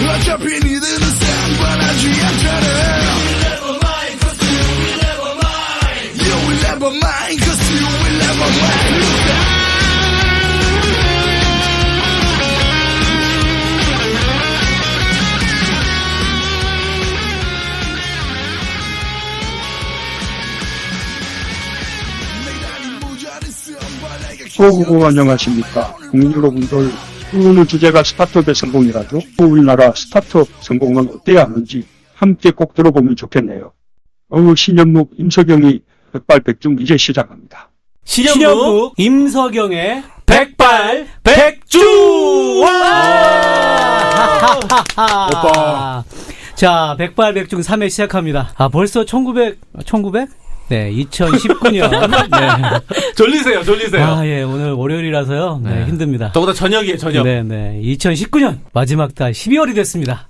어차피 니들은 상관하지 않잖아. You will never mind, cause you will never mind. 호구고 안녕하십니까. 국민 여러분들, 오늘 주제가 스타트업의 성공이라죠. 우리나라 스타트업 성공은 어때야 하는지 함께 꼭 들어보면 좋겠네요. 신현묵, 임석영이 백발백중 이제 시작합니다. 신현묵, 임석영의 백발백중! 오빠. 자, 백발백중 3회 시작합니다. 벌써 1900? 네, 2019년. 네. 졸리세요. 예, 오늘 월요일이라서요. 네, 힘듭니다. 더구나 저녁이에요, 저녁. 네. 2019년 마지막 달 12월이 됐습니다.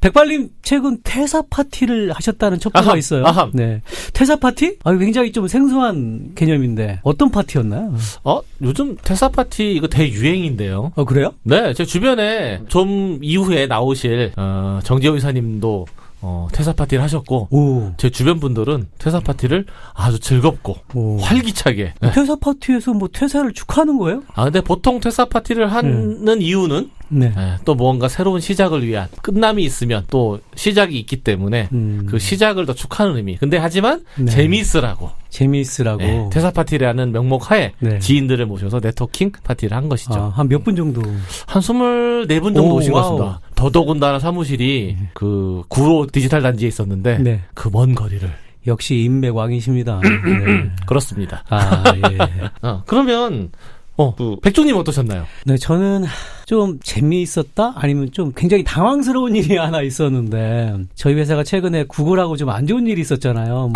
백발님 최근 퇴사 파티를 하셨다는 첩보가 있어요. 네. 퇴사 파티? 굉장히 좀 생소한 개념인데 어떤 파티였나요? 요즘 퇴사 파티 이거 대유행인데요. 그래요? 네, 제 주변에 좀 이후에 나오실 정재호 이사님도 퇴사 파티를 하셨고, 제 주변 분들은 퇴사 파티를 아주 즐겁고 활기차게. 네. 퇴사 파티에서 뭐 퇴사를 축하하는 거예요? 근데 보통 퇴사 파티를 하는 이유는 또 뭔가 새로운 시작을 위한 끝남이 있으면 또 시작이 있기 때문에 그 시작을 더 축하하는 의미. 근데 하지만 재미있으라고. 네, 퇴사 파티라는 명목 하에 지인들을 모셔서 네트워킹 파티를 한 것이죠. 한 몇 분 정도? 한 24분 정도 오신 것 같습니다. 더더군다나 사무실이 그 구로 디지털 단지에 있었는데 그 먼 거리를. 역시 인맥왕이십니다. 네. 그렇습니다. 예. 그러면 백종님 어떠셨나요? 네, 저는 좀 재미있었다? 아니면 좀 굉장히 당황스러운 일이 하나 있었는데, 저희 회사가 최근에 구글하고 좀 안 좋은 일이 있었잖아요.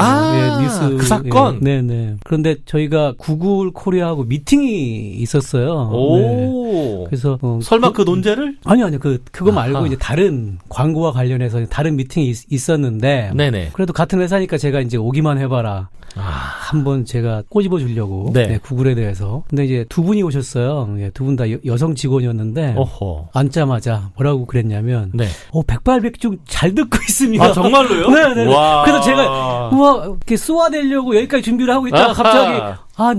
뉴스. 그 사건? 네네. 그런데 저희가 구글 코리아하고 미팅이 있었어요. 오. 그래서, 설마 그 논제를? 아니요. 그거 말고 이제 다른 광고와 관련해서 다른 미팅이 있었는데, 네네. 그래도 같은 회사니까 제가 이제 오기만 해봐라. 한번 제가 꼬집어 주려고. 구글에 대해서. 근데 이제 두 분이 오셨어요. 두 분 다 여성 직원이었는데, 앉자마자 뭐라고 그랬냐면, 백발백중 잘 듣고 있습니다. 정말로요? 네네. 그래서 제가 이렇게 쏘아내려고 여기까지 준비를 하고 있다가 갑자기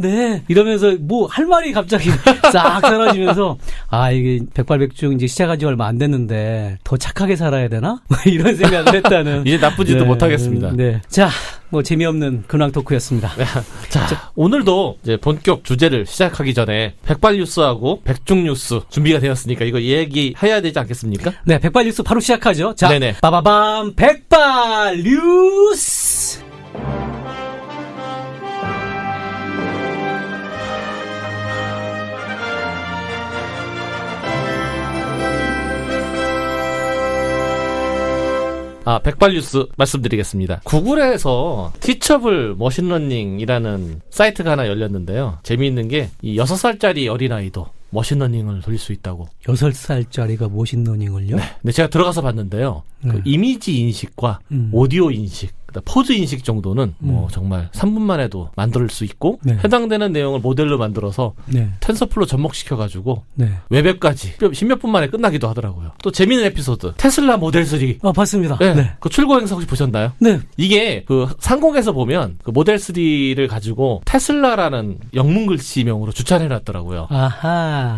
네. 이러면서 뭐 할 말이 갑자기 싹 사라지면서 이게 백발백중 이제 시작한 지 얼마 안 됐는데 더 착하게 살아야 되나? 이런 생각을 했다는. 이제 나쁜 짓도 못 하겠습니다. 네. 자, 뭐 재미없는 근황 토크였습니다. 자, 오늘도 이제 본격 주제를 시작하기 전에 백발뉴스하고 백중뉴스 준비가 되었으니까 이거 얘기해야 되지 않겠습니까? 네, 백발뉴스 바로 시작하죠. 자, 빠바밤 백발뉴스. 백발뉴스 말씀드리겠습니다. 구글에서 티처블 머신러닝이라는 사이트가 하나 열렸는데요. 재미있는 게 이 6살짜리 어린아이도 머신러닝을 돌릴 수 있다고. 6살짜리가 머신러닝을요? 네. 근데 제가 들어가서 봤는데요. 그 이미지 인식과 오디오 인식, 포즈 인식 정도는 뭐 정말 3분만 해도 만들 수 있고 해당되는 내용을 모델로 만들어서 텐서플로 접목시켜가지고 웹앱까지 10몇 분 만에 끝나기도 하더라고요. 또 재미있는 에피소드 테슬라 모델 3. 봤습니다. 그 출고 행사 혹시 보셨나요? 네. 이게 그 상공에서 보면 그 모델 3를 가지고 테슬라라는 영문 글씨명으로 주차해놨더라고요.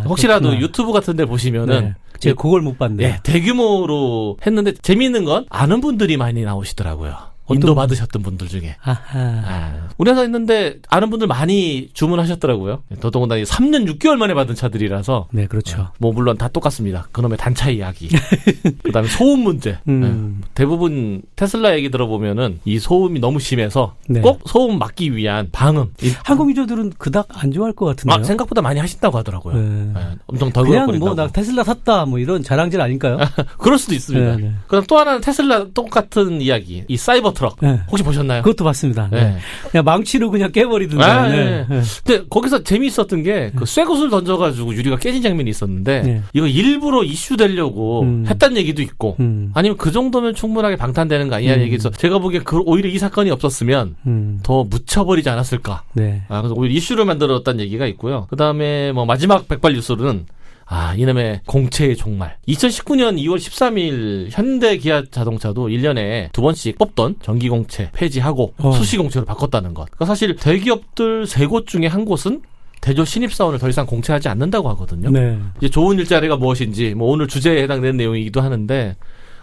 혹시라도 그렇구나. 유튜브 같은 데 보시면은 제가 그걸 못 봤네요. 대규모로 했는데 재미있는 건 아는 분들이 많이 나오시더라고요. 인도 받으셨던 분들 중에. 우리나라 있는데 아는 분들 많이 주문하셨더라고요. 더더군다나 3년 6개월 만에 받은 차들이라서. 네, 그렇죠. 뭐 물론 다 똑같습니다. 그놈의 단차 이야기. 그다음에 소음 문제. 대부분 테슬라 얘기 들어보면은 이 소음이 너무 심해서 꼭 소음 막기 위한 방음. 한국 유저들은 그닥 안 좋아할 것 같은데요. 생각보다 많이 하신다고 하더라고요. 그냥 엄청 덜거린다고. 뭐 나 테슬라 샀다 뭐 이런 자랑질 아닐까요? 그럴 수도 있습니다. 그럼 또 하나는 테슬라 똑같은 이야기. 이 사이버 슈퍼트럭. 네. 혹시 보셨나요? 그것도 봤습니다. 네. 네. 그냥 망치로 그냥 깨버리던데. 아, 네. 네. 네. 근데 거기서 재미있었던 게 그 쇠구슬 던져가지고 유리가 깨진 장면이 있었는데 이거 일부러 이슈되려고 했단 얘기도 있고 아니면 그 정도면 충분하게 방탄되는 거 아니냐 얘기해서 제가 보기엔 오히려 이 사건이 없었으면 더 묻혀버리지 않았을까. 네. 그래서 오히려 이슈를 만들었다는 얘기가 있고요. 그 다음에 뭐 마지막 백발 뉴스는 이놈의 공채의 종말. 2019년 2월 13일 현대 기아 자동차도 1년에 2번씩 뽑던 전기공채 폐지하고 수시공채로 바꿨다는 것. 그러니까 사실 대기업들 3곳 중에 한 곳은 대졸 신입사원을 더 이상 공채하지 않는다고 하거든요. 네. 이제 좋은 일자리가 무엇인지 뭐 오늘 주제에 해당되는 내용이기도 하는데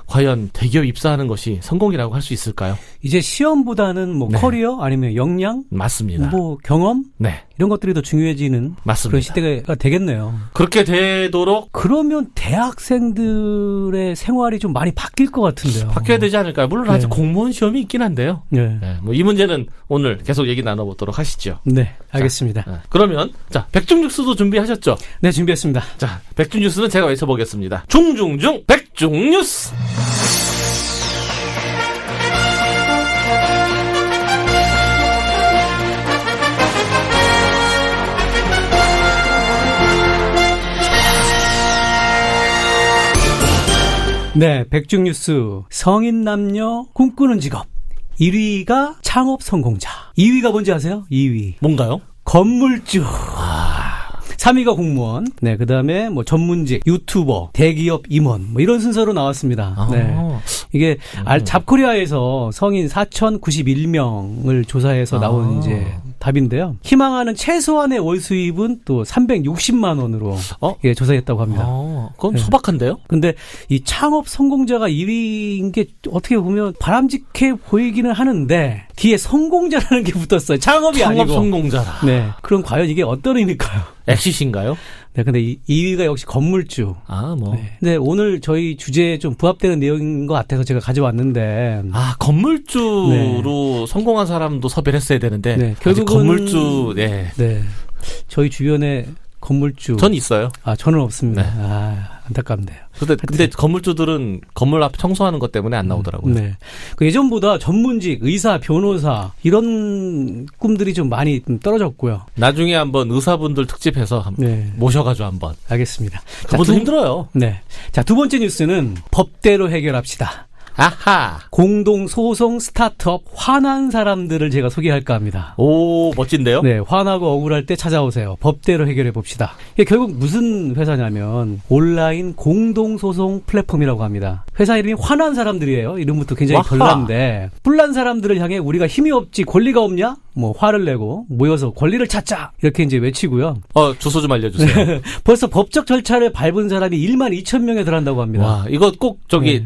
과연 대기업 입사하는 것이 성공이라고 할 수 있을까요? 이제 시험보다는 뭐 네. 커리어 아니면 역량, 맞습니다. 뭐 경험, 네. 이런 것들이 더 중요해지는 맞습니다. 그런 시대가 되겠네요. 그렇게 되도록 그러면 대학생들의 생활이 좀 많이 바뀔 것 같은데요. 바뀌어야 되지 않을까요? 물론 아직 공무원 시험이 있긴 한데요. 네. 네, 뭐 이 문제는 오늘 계속 얘기 나눠보도록 하시죠. 네, 알겠습니다. 자, 그러면 백중뉴스도 준비하셨죠? 네, 준비했습니다. 자, 백중뉴스는 제가 외쳐보겠습니다. 중중중 백중뉴스. 네, 백중뉴스 성인 남녀 꿈꾸는 직업 1위가 창업 성공자. 2위가 뭔지 아세요? 2위 뭔가요? 건물주. 3위가 공무원. 네, 그다음에 뭐 전문직, 유튜버, 대기업 임원 뭐 이런 순서로 나왔습니다. 네. 이게 잡코리아에서 성인 4,091명을 조사해서 나온 이제 답인데요. 희망하는 최소한의 월 수입은 또 360만 원으로 예, 조사했다고 합니다. 그건 네. 소박한데요? 근데 이 창업 성공자가 1위인 게 어떻게 보면 바람직해 보이기는 하는데 뒤에 성공자라는 게 붙었어요. 창업이 창업 아니고. 성공자라. 네. 그럼 과연 이게 어떤 의미일까요? 엑시신가요? 네, 근데 2위가 역시 건물주. 뭐. 네. 근데 오늘 저희 주제에 좀 부합되는 내용인 것 같아서 제가 가져왔는데. 건물주로 네. 성공한 사람도 섭외를 했어야 되는데. 네, 결국은 건물주, 네. 저희 주변에 건물주. 전 있어요. 저는 없습니다. 네. 안타깝네요. 근데 건물주들은 건물 앞 청소하는 것 때문에 안 나오더라고요. 네. 그 예전보다 전문직, 의사, 변호사 이런 꿈들이 좀 많이 떨어졌고요. 나중에 한번 의사분들 특집해서 모셔가지고 한번. 알겠습니다. 그것도 힘들어요. 네. 자, 두 번째 뉴스는 법대로 해결합시다. 아하. 공동소송 스타트업 화난 사람들을 제가 소개할까 합니다. 오, 멋진데요? 네, 화나고 억울할 때 찾아오세요. 법대로 해결해 봅시다. 이게 결국 무슨 회사냐면 온라인 공동소송 플랫폼이라고 합니다. 회사 이름이 화난 사람들이에요. 이름부터 굉장히 별난데 뿔난 사람들을 향해 우리가 힘이 없지 권리가 없냐? 뭐 화를 내고 모여서 권리를 찾자 이렇게 이제 외치고요. 주소 좀 알려주세요. 벌써 법적 절차를 밟은 사람이 1만 2천 명에 달한다고 합니다. 와, 이거 꼭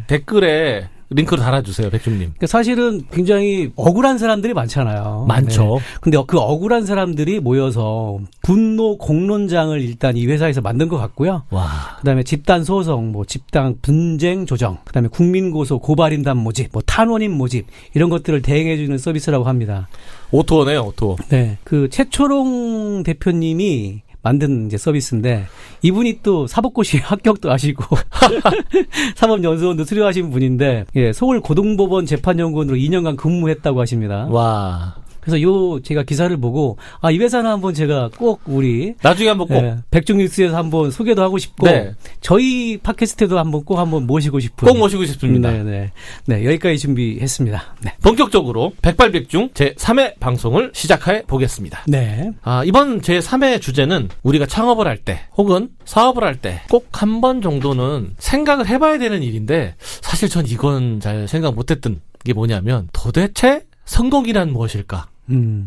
댓글에 링크를 달아주세요, 백중님. 사실은 굉장히 억울한 사람들이 많잖아요. 많죠. 네. 근데 그 억울한 사람들이 모여서 분노 공론장을 일단 이 회사에서 만든 것 같고요. 와. 그다음에 집단 소송, 뭐 집단 분쟁 조정, 그다음에 국민 고소, 고발인단 모집, 뭐 탄원인 모집 이런 것들을 대행해주는 서비스라고 합니다. 오토네요, 오토. 네, 그 최초롱 대표님이 만든 이제 서비스인데 이분이 또 사법고시 합격도 하시고 사법연수원도 수료하신 분인데 서울 고등법원 재판연구원으로 2년간 근무했다고 하십니다. 와. 그래서 제가 기사를 보고 이 회사는 한번 제가 꼭 우리 나중에 한번 꼭 백중뉴스에서 한번 소개도 하고 싶고 저희 팟캐스트에도 꼭 한번 모시고 싶은 꼭 모시고 싶습니다. 네, 여기까지 준비했습니다. 네. 본격적으로 백발백중 제3회 방송을 시작해 보겠습니다. 네. 이번 제3회 주제는 우리가 창업을 할 때 혹은 사업을 할 때 꼭 한 번 정도는 생각을 해봐야 되는 일인데 사실 전 이건 잘 생각 못했던 게 뭐냐면 도대체 성공이란 무엇일까?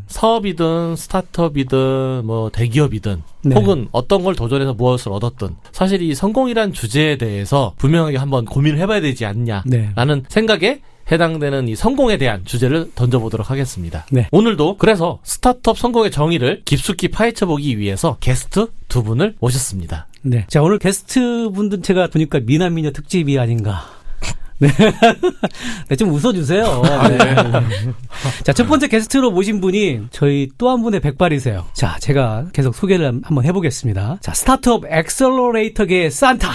사업이든 스타트업이든 뭐 대기업이든 혹은 어떤 걸 도전해서 무엇을 얻었든 사실 이 성공이란 주제에 대해서 분명하게 한번 고민을 해봐야 되지 않냐라는 생각에 해당되는 이 성공에 대한 주제를 던져보도록 하겠습니다. 네. 오늘도 그래서 스타트업 성공의 정의를 깊숙이 파헤쳐보기 위해서 게스트 두 분을 모셨습니다. 네. 자, 오늘 게스트 분들 제가 보니까 미남미녀 특집이 아닌가. 네. 네, 좀 웃어주세요. 네. 자, 첫 번째 게스트로 모신 분이 저희 또 한 분의 백발이세요. 자, 제가 계속 소개를 한번 해보겠습니다. 자, 스타트업 엑셀러레이터계의 산타.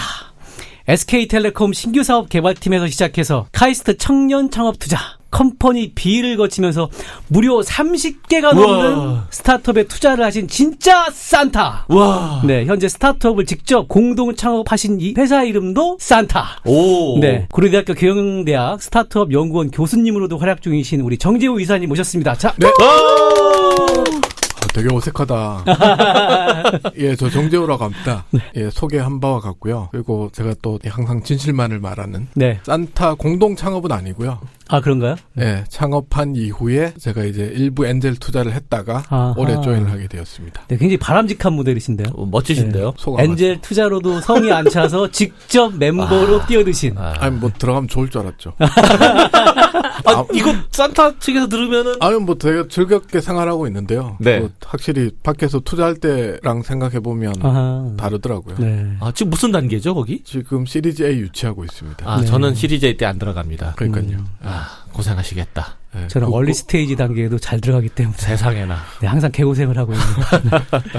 SK텔레콤 신규 사업 개발팀에서 시작해서 카이스트 청년 창업 투자, 컴퍼니 B를 거치면서 무려 30개가 넘는 스타트업에 투자를 하신 진짜 산타. 와. 네, 현재 스타트업을 직접 공동 창업하신 이 회사 이름도 산타. 오. 네, 고려대학교 경영대학 스타트업 연구원 교수님으로도 활약 중이신 우리 정재우 이사님 모셨습니다. 자, 네. 되게 어색하다. 예, 저 정재우라고 합니다. 예, 소개한 바와 같고요. 그리고 제가 또 항상 진실만을 말하는 네. 산타 공동 창업은 아니고요. 아, 그런가요? 예, 창업한 이후에 제가 이제 일부 엔젤 투자를 했다가 아하. 올해 조인을 하게 되었습니다. 네, 굉장히 바람직한 모델이신데요. 멋지신데요. 소감 엔젤 투자로도 성이 안 차서 직접 멤버로 뛰어드신. 아니 뭐 들어가면 좋을 줄 알았죠. 이거 산타 측에서 들으면은 아니 뭐 되게 즐겁게 생활하고 있는데요. 네. 뭐 확실히 밖에서 투자할 때랑 생각해 보면 다르더라고요. 네. 지금 무슨 단계죠, 거기? 지금 시리즈 A 유치하고 있습니다. 네. 저는 시리즈 A 때 안 들어갑니다. 그러니까요. 고생하시겠다. 네. 저는 얼리 스테이지 단계에도 잘 들어가기 때문에 세상에나. 네, 항상 개고생을 하고 있는.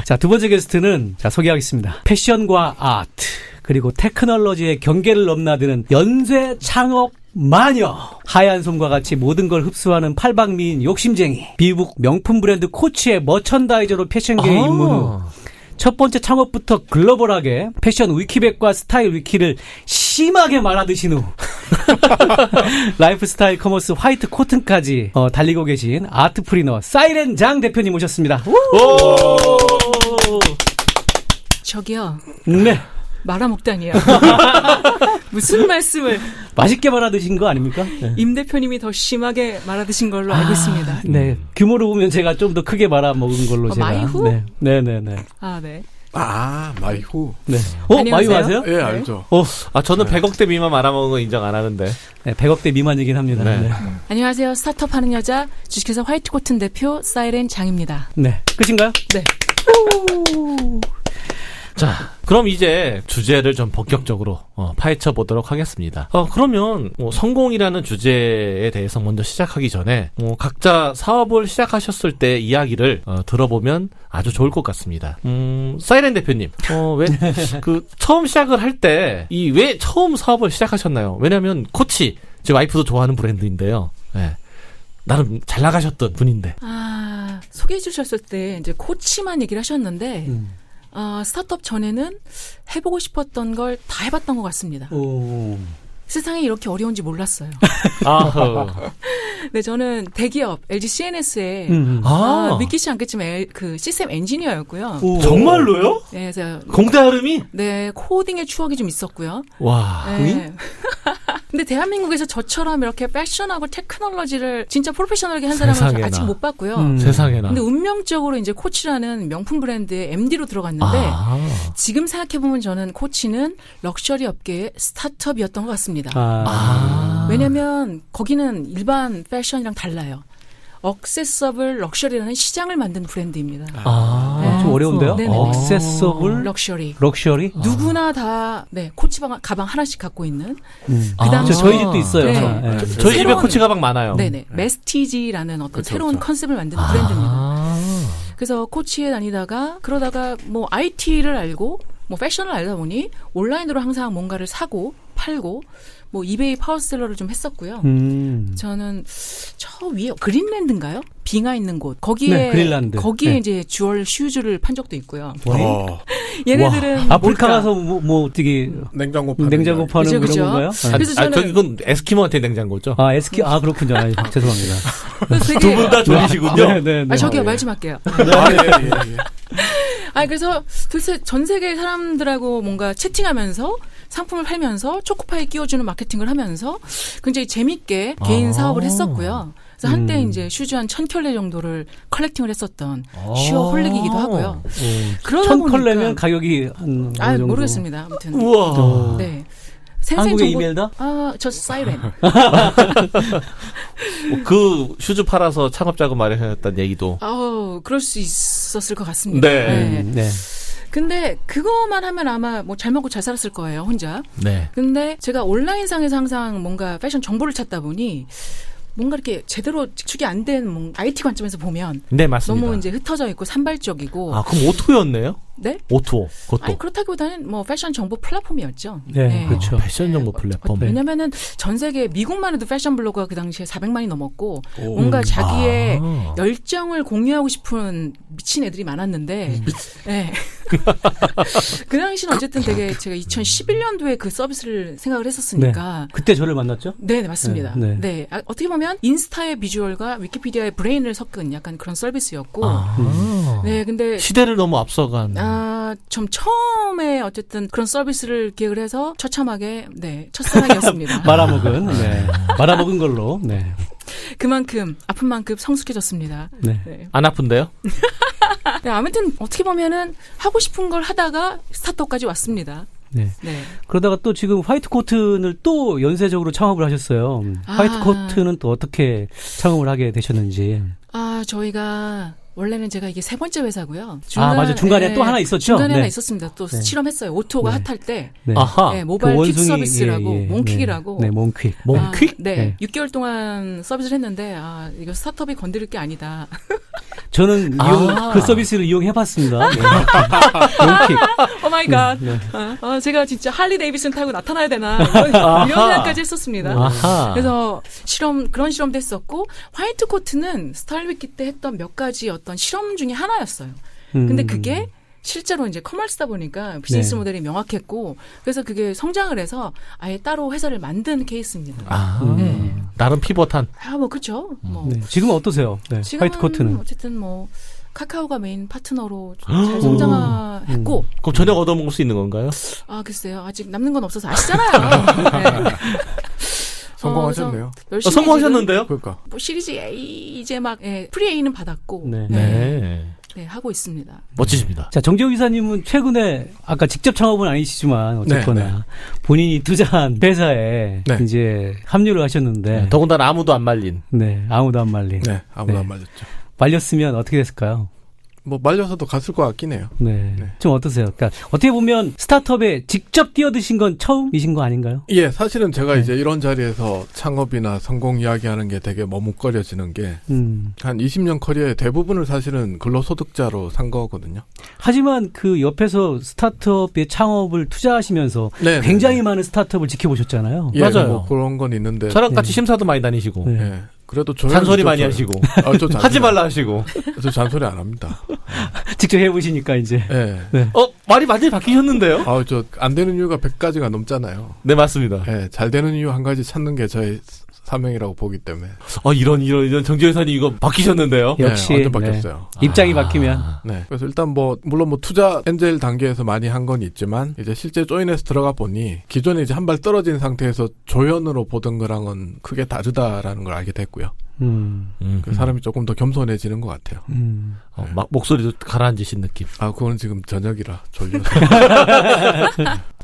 자, 두 번째 게스트는 소개하겠습니다. 패션과 아트 그리고 테크놀로지의 경계를 넘나드는 연쇄 창업 마녀. 하얀 솜과 같이 모든 걸 흡수하는 팔방미인 욕심쟁이. 미국 명품 브랜드 코치의 머천다이저로 패션계에 입문 후 첫 번째 창업부터 글로벌하게 패션 위키백과 스타일 위키를 심하게 말아드신 후 라이프스타일 커머스 화이트 코튼까지 달리고 계신 아트프리너 사이렌 장 대표님 모셨습니다. 저기요. 네. 말아먹다니요. 무슨 말씀을. 맛있게 말아드신 거 아닙니까? 네. 임 대표님이 더 심하게 말아드신 걸로 알고 있습니다. 네. 규모로 보면 제가 좀 더 크게 말아먹은 걸로 제가. 마이후? 네. 네네네. 아, 네. 마이후. 네. 안녕하세요. 마이후 아세요? 예, 알죠. 저는 100억대 미만 말아먹은 거 인정 안 하는데. 네, 100억대 미만이긴 합니다. 네. 네. 안녕하세요. 스타트업 하는 여자 주식회사 화이트 코튼 대표 사이렌 장입니다. 네. 끝인가요? 네. 자, 그럼 이제 주제를 좀 본격적으로 파헤쳐 보도록 하겠습니다. 그러면 성공이라는 주제에 대해서 먼저 시작하기 전에 각자 사업을 시작하셨을 때 이야기를 들어보면 아주 좋을 것 같습니다. 사이렌 대표님, 왜 그 처음 시작을 할 때 왜 처음 사업을 시작하셨나요? 왜냐하면 코치, 제 와이프도 좋아하는 브랜드인데요. 네. 나름 잘 나가셨던 분인데. 소개해 주셨을 때 이제 코치만 얘기를 하셨는데. 스타트업 전에는 해보고 싶었던 걸 다 해봤던 것 같습니다. 세상이 이렇게 어려운지 몰랐어요. 네, 저는 대기업 LG CNS에 믿기지 않겠지만 그 시스템 엔지니어였고요. 정말로요? 네, 그래서 공대 아름이? 네, 코딩의 추억이 좀 있었고요. 와. 네. 근데 대한민국에서 저처럼 이렇게 패션하고 테크놀로지를 진짜 프로페셔널하게 한 사람은 세상에나. 아직 못 봤고요. 세상에나. 근데 운명적으로 이제 코치라는 명품 브랜드의 MD로 들어갔는데 지금 생각해보면 저는 코치는 럭셔리 업계의 스타트업이었던 것 같습니다. 왜냐면 거기는 일반 패션이랑 달라요. 억세서블 럭셔리라는 시장을 만든 브랜드입니다. 좀 어려운데요? 네네. 억세서블 럭셔리. 누구나 다 코치 가방 하나씩 갖고 있는. 그 당시 저희 집도 있어요. 네. 저희 집에 코치 가방 많아요. 네네. 메스티지라는 어떤 그렇죠, 새로운 컨셉을 만드는 브랜드입니다. 그래서 코치에 다니다가 그러다가 뭐 IT를 알고 뭐 패션을 알다 보니 온라인으로 항상 뭔가를 사고 팔고 뭐 이베이 파워셀러를 좀 했었고요. 저는 저 위에 그린랜드인가요? 빙하 있는 곳. 거기에 네, 그린란드. 거기에 네. 이제 주얼 슈즈를 판 적도 있고요. 어, 얘네들은 아프리카 뭘까? 가서 뭐 어떻게 냉장고 파는 냉장고 파는 그죠, 그런 그죠. 건가요? 그래서 저는 저기 그건 에스키모한테 냉장고죠. 그렇군요. 죄송합니다. 되게 두 분 다 졸리시군요. 네. 저기요 말 좀 할게요. 예. 그래서 도대체 전 세계 사람들하고 뭔가 채팅하면서 상품을 팔면서 초코파이 끼워주는 마케팅을 하면서 굉장히 재밌게 개인 사업을 했었고요. 그래서 한때 이제 슈즈 한 1000켤레 정도를 컬렉팅을 했었던 슈어홀릭이기도 하고요. 그러다 1000컬레면 보니까 가격이 한 어느 정도? 모르겠습니다. 아무튼 우와. 네. 한국의 이멜다? 저 사이렌. 그 슈즈 팔아서 창업 자금 마련했다는 얘기도. 그럴 수 있었을 것 같습니다. 네. 네. 근데 그거만 하면 아마 뭐 잘 먹고 잘 살았을 거예요, 혼자. 네. 근데 제가 온라인상에서 항상 뭔가 패션 정보를 찾다 보니 뭔가 이렇게 제대로 직축이 안 된 IT 관점에서 보면 네, 맞습니다. 너무 이제 흩어져 있고 산발적이고. 아, 그럼 오토였네요? 네? 오토, 그것도. 아니, 그렇다기보다는 뭐 패션 정보 플랫폼이었죠. 네, 그렇죠. 패션 정보 플랫폼. 왜냐면은 전 세계 미국만 해도 패션 블로거가 그 당시에 400만이 넘었고 뭔가 자기의 열정을 공유하고 싶은 미친 애들이 많았는데 네. 그 당시는 어쨌든 되게 제가 2011년도에 그 서비스를 생각을 했었으니까 네. 그때 저를 만났죠? 네, 맞습니다. 네. 네. 어떻게 보면 인스타의 비주얼과 위키피디아의 브레인을 섞은 약간 그런 서비스였고 네, 근데 시대를 너무 앞서간. 좀 처음에 어쨌든 그런 서비스를 기획을 해서 처참하게 첫사랑이었습니다. 말아먹은 말아먹은 걸로. 네. 그만큼 아픈 만큼 성숙해졌습니다. 네. 네. 안 아픈데요? 네, 아무튼 어떻게 보면은 하고 싶은 걸 하다가 스타트업까지 왔습니다. 네. 네. 그러다가 또 지금 화이트 코튼을 또 연쇄적으로 창업을 하셨어요. 화이트 코튼은 또 어떻게 창업을 하게 되셨는지. 저희가 원래는 제가 이게 세 번째 회사고요. 맞아. 중간에 또 하나 있었죠? 중간에 하나 있었습니다. 또 실험했어요. 오토가 핫할 때. 네. 아하. 네, 모바일 퀵 서비스라고 몽퀵이라고. 네, 몽퀵. 몽퀵? 네. 6개월 동안 서비스를 했는데 이거 스타트업이 건드릴 게 아니다. 저는 그 서비스를 이용해봤습니다. 몽퀵. 오 마이 갓. 제가 진짜 할리 데이비슨 타고 나타나야 되나 이런 생각까지 했었습니다. 아하. 그래서 그런 실험도 했었고 화이트 코트는 스타일위키 때 했던 몇 가지 어떤 실험 중에 하나였어요. 근데 그게 실제로 이제 커머스다 보니까 비즈니스 모델이 명확했고 그래서 그게 성장을 해서 아예 따로 회사를 만든 케이스입니다. 나름 피벗한. 그렇죠. 네. 지금은 어떠세요? 네. 지금은 화이트 코트는 어쨌든 카카오가 메인 파트너로 잘 성장했고. 그럼 저녁 얻어먹을 수 있는 건가요? 글쎄요. 아직 남는 건 없어서 아시잖아요. 네. 성공하셨네요. 성공하셨는데요? 그러니까. 시리즈 A 이제 막 프리 A는 받았고 네, 하고 있습니다. 멋지십니다. 자, 정재욱 이사님은 최근에 아까 직접 창업은 아니시지만 어쨌거나 본인이 투자한 회사에 이제 합류를 하셨는데 더군다나 아무도 안 말린. 네, 아무도 안 말린. 네, 아무도 안 말렸죠. 말렸으면 어떻게 됐을까요? 말려서도 갔을 것 같긴 해요. 네. 좀 어떠세요? 그러니까 어떻게 보면 스타트업에 직접 뛰어드신 건 처음이신 거 아닌가요? 예, 사실은 제가 이제 이런 자리에서 창업이나 성공 이야기하는 게 되게 머뭇거려지는 게 한 20년 커리어의 대부분을 사실은 근로소득자로 산 거거든요. 하지만 그 옆에서 스타트업의 창업을 투자하시면서 굉장히 많은 스타트업을 지켜보셨잖아요. 예, 맞아요. 그런 건 있는데 저랑 같이 심사도 많이 다니시고. 예. 그래도 잔소리 많이 하시고. 하지 말라 하시고. 저 잔소리 안 합니다. 직접 해보시니까 이제. 네. 말이 완전히 바뀌셨는데요? 저 안 되는 이유가 100가지가 넘잖아요. 네, 맞습니다. 네, 잘 되는 이유 한 가지 찾는 게 저의 사명이라고 보기 때문에. 이런 정재호 회사님 이거 바뀌셨는데요? 역시. 완전 바뀌었어요. 입장이 바뀌면. 네. 그래서 일단 물론 투자 엔젤 단계에서 많이 한 건 있지만 이제 실제 조인해서 들어가 보니 기존에 이제 한 발 떨어진 상태에서 조연으로 보던 거랑은 크게 다르다라는 걸 알게 됐고요. 그 사람이 조금 더 겸손해지는 것 같아요. 막 목소리도 가라앉으신 느낌. 그건 지금 저녁이라 졸려서.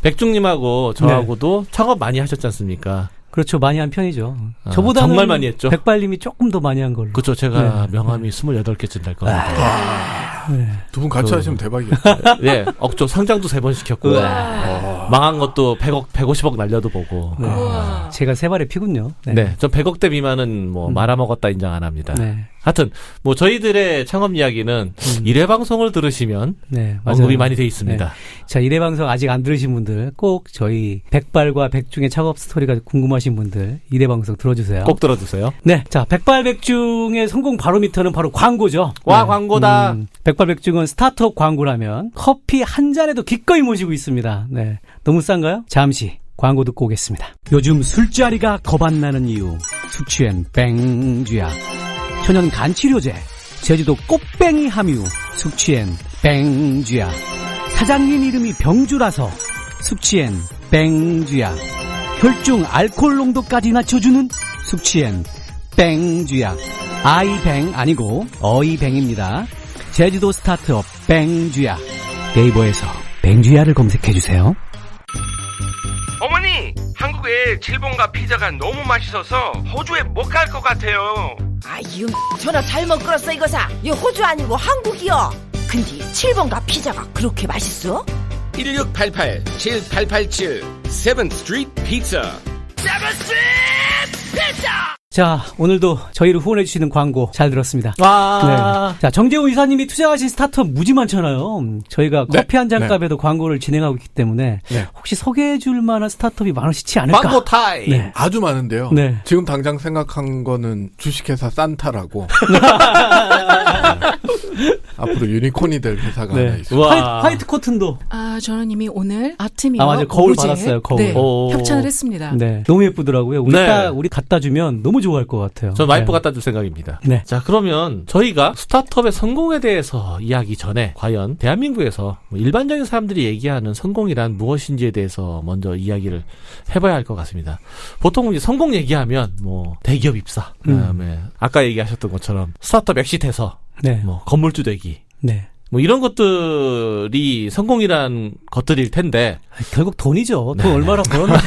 백중님하고 저하고도 창업 많이 하셨지 않습니까? 그렇죠. 많이 한 편이죠. 저보다는 정말 많이 했죠. 백발님이 조금 더 많이 한 걸로. 그렇죠. 제가 명함이 28개쯤 될 겁니다. 두 분 같이 하시면 대박이에요. 네. 억조 상장도 3번 시켰고 망한 것도 100억, 150억 날려도 보고. 제가 세 발의 피군요. 네. 전 100억대 미만은 말아먹었다 인정 안 합니다. 네. 하여튼 저희들의 창업 이야기는 1회 방송을 들으시면 언급이 많이 돼 있습니다. 네. 자, 1회 방송 아직 안 들으신 분들 꼭 저희 백발과 백중의 창업 스토리가 궁금하신 분들 1회 방송 들어주세요. 꼭 들어주세요. 네. 자, 백발백중의 성공 바로미터는 바로 광고죠. 와, 광고다. 백발백중은 스타트업 광고라면 커피 한 잔에도 기꺼이 모시고 있습니다. 네. 너무 싼가요? 잠시 광고 듣고 오겠습니다. 요즘 술자리가 겁안나는 이유. 숙취엔 뱅쥐약. 천연 간치료제. 제주도 꽃뱅이 함유. 숙취엔 뱅쥐약. 사장님 이름이 병주라서 숙취엔 뱅쥐약. 혈중 알코올 농도까지 낮춰주는 숙취엔 뱅쥐약. 아이뱅 아니고 어이뱅입니다. 제주도 스타트업 뱅쥐약. 네이버에서 뱅쥐약을 검색해주세요. 어머니, 한국에 칠봉과 피자가 너무 맛있어서 호주에 못 갈 것 같아요. 아유, 전화 잘못 걸었어 이거사. 이 호주 아니고 한국이요. 근데 칠봉과 피자가 그렇게 맛있어? 1688-7887 7th Street Pizza. 7th Street Pizza! 자, 오늘도 저희를 후원해주시는 광고 잘 들었습니다. 와. 네. 자, 정재호 이사님이 투자하신 스타트업 무지 많잖아요. 저희가 커피 한 잔 값에도 광고를 진행하고 있기 때문에 혹시 소개해줄 만한 스타트업이 많으시지 않을까? 광고 타임! 네. 아주 많은데요. 네. 지금 당장 생각한 거는 주식회사 산타라고. 앞으로 유니콘이 될 회사가 하나 있어요. 화이트 코튼도. 저는 이미 오늘 아트미와 맞아요. 거울 오브제 받았어요. 거울. 네, 협찬을 했습니다. 네. 너무 예쁘더라고요. 우리 갖다 주면 너무 좋아할 것 같아요. 전 와이프 갖다 줄 생각입니다. 네. 자, 그러면 저희가 스타트업의 성공에 대해서 이야기 전에 과연 대한민국에서 일반적인 사람들이 얘기하는 성공이란 무엇인지에 대해서 먼저 이야기를 해봐야 할 것 같습니다. 보통 이제 성공 얘기하면 뭐 대기업 입사, 그다음에 아까 얘기하셨던 것처럼 스타트업 엑시트해서 뭐 건물주 되기, 뭐 이런 것들이 성공이란 것들일 텐데 결국 돈이죠. 돈 얼마나 벌었나.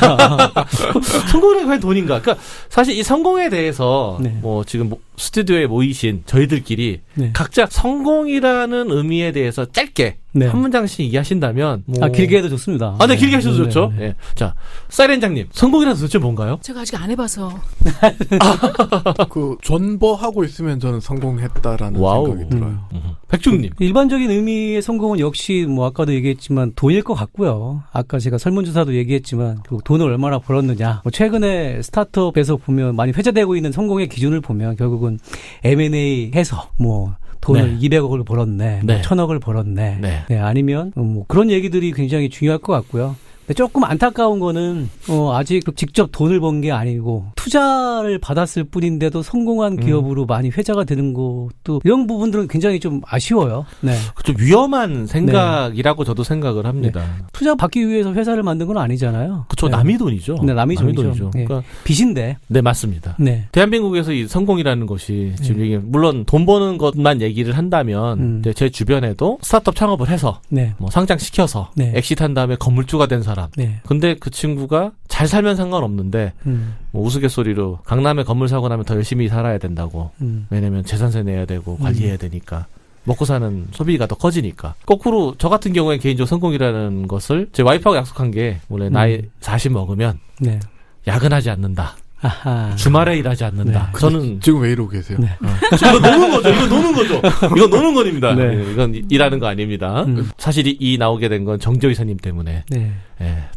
성공이란 과연 돈인가? 그러니까 사실 이 성공에 대해서 뭐 지금 스튜디오에 모이신 저희들끼리 각자 성공이라는 의미에 대해서 짧게 한 문장씩 얘기하신다면 길게 해도 좋습니다. 네, 길게 하셔도 좋죠. 네. 자, 사이렌장님, 성공이란 도대체 뭔가요? 제가 아직 안 해봐서. 그 존버하고 있으면 저는 성공했다라는 생각이 들어요. 백중님, 일반적인 의미의 성공은 역시 뭐 아까도 얘기했지만 돈일 것 같고요. 아까 제가 설문조사도 얘기했지만 결국 돈을 얼마나 벌었느냐. 뭐 최근에 스타트업에서 보면 많이 회자되고 있는 성공의 기준을 보면 결국은 M&A 해서 뭐 돈을 200억을 벌었네, 뭐 1000억을 벌었네, 아니면 뭐 그런 얘기들이 굉장히 중요할 것 같고요. 근데 조금 안타까운 거는 아직 직접 돈을 번 게 아니고 투자를 받았을 뿐인데도 성공한 기업으로 많이 회자가 되는 것도 이런 부분들은 굉장히 좀 아쉬워요. 네. 좀 위험한 생각이라고 저도 생각을 합니다. 투자 받기 위해서 회사를 만든 건 아니잖아요. 그렇죠. 남의 돈이죠. 네, 남의 돈이죠. 그러니까 빚인데. 네, 맞습니다. 네. 대한민국에서 이 성공이라는 것이 지금 얘기 물론 돈 버는 것만 얘기를 한다면 제 주변에도 스타트업 창업을 해서 뭐 상장시켜서 엑시트한 다음에 건물주가 된 사람. 근데 그 친구가 잘 살면 상관없는데 뭐 우스갯소리로 강남에 건물 사고 나면 더 열심히 살아야 된다고. 왜냐면 재산세 내야 되고 관리해야 되니까. 먹고 사는 소비가 더 커지니까. 거꾸로 저 같은 경우에 개인적으로 성공이라는 것을 제 와이프하고 약속한 게 원래 나이 40 먹으면 야근하지 않는다. 아하. 주말에 일하지 않는다. 저는 지금 왜 이러고 계세요? 이거 노는 거죠. 이거 노는 겁니다. 이건 일하는 거 아닙니다. 사실 이 나오게 된 건 정재호 이사님 때문에.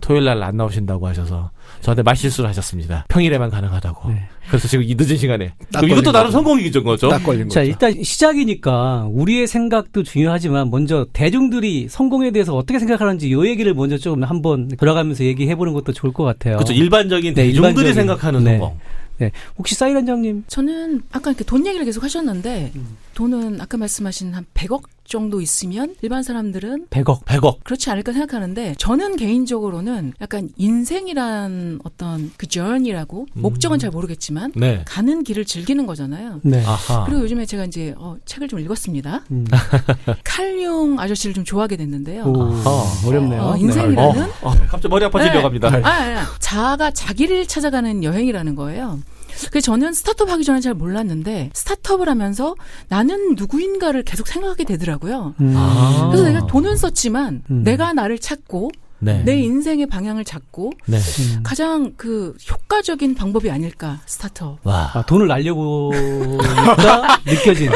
토요일 날 안 나오신다고 하셔서 저한테 말실수를 하셨습니다. 평일에만 가능하다고. 그래서 지금 이 늦은 시간에. 이것도 나름 성공이죠, 거죠? 딱 걸린 자, 거죠. 일단 시작이니까 우리의 생각도 중요하지만 먼저 대중들이 성공에 대해서 어떻게 생각하는지 이 얘기를 먼저 좀 한번 들어가면서 얘기해보는 것도 좋을 것 같아요. 그렇죠. 일반적인 대중들이 생각하는 성공. 네. 혹시 사이렌장님? 저는 아까 이렇게 돈 얘기를 계속 하셨는데 돈은 아까 말씀하신 한 100억 정도 있으면 일반 사람들은 100억 그렇지 않을까 생각하는데 저는 개인적으로는 약간 인생이란 어떤 그 journey라고 목적은 잘 모르겠지만 가는 길을 즐기는 거잖아요. 그리고 요즘에 제가 이제 책을 좀 읽었습니다. 칼융 아저씨를 좀 좋아하게 됐는데요. 어렵네요. 인생이라는 갑자기 머리 아파지려고 합니다. 자아가 자기를 찾아가는 여행이라는 거예요. 그래서 저는 스타트업 하기 전에 잘 몰랐는데 스타트업을 하면서 나는 누구인가를 계속 생각하게 되더라고요. 그래서 내가 돈은 썼지만 내가 나를 찾고 내 인생의 방향을 잡고 가장 그 효과적인 방법이 아닐까 스타트업. 돈을 날려보니까 느껴진.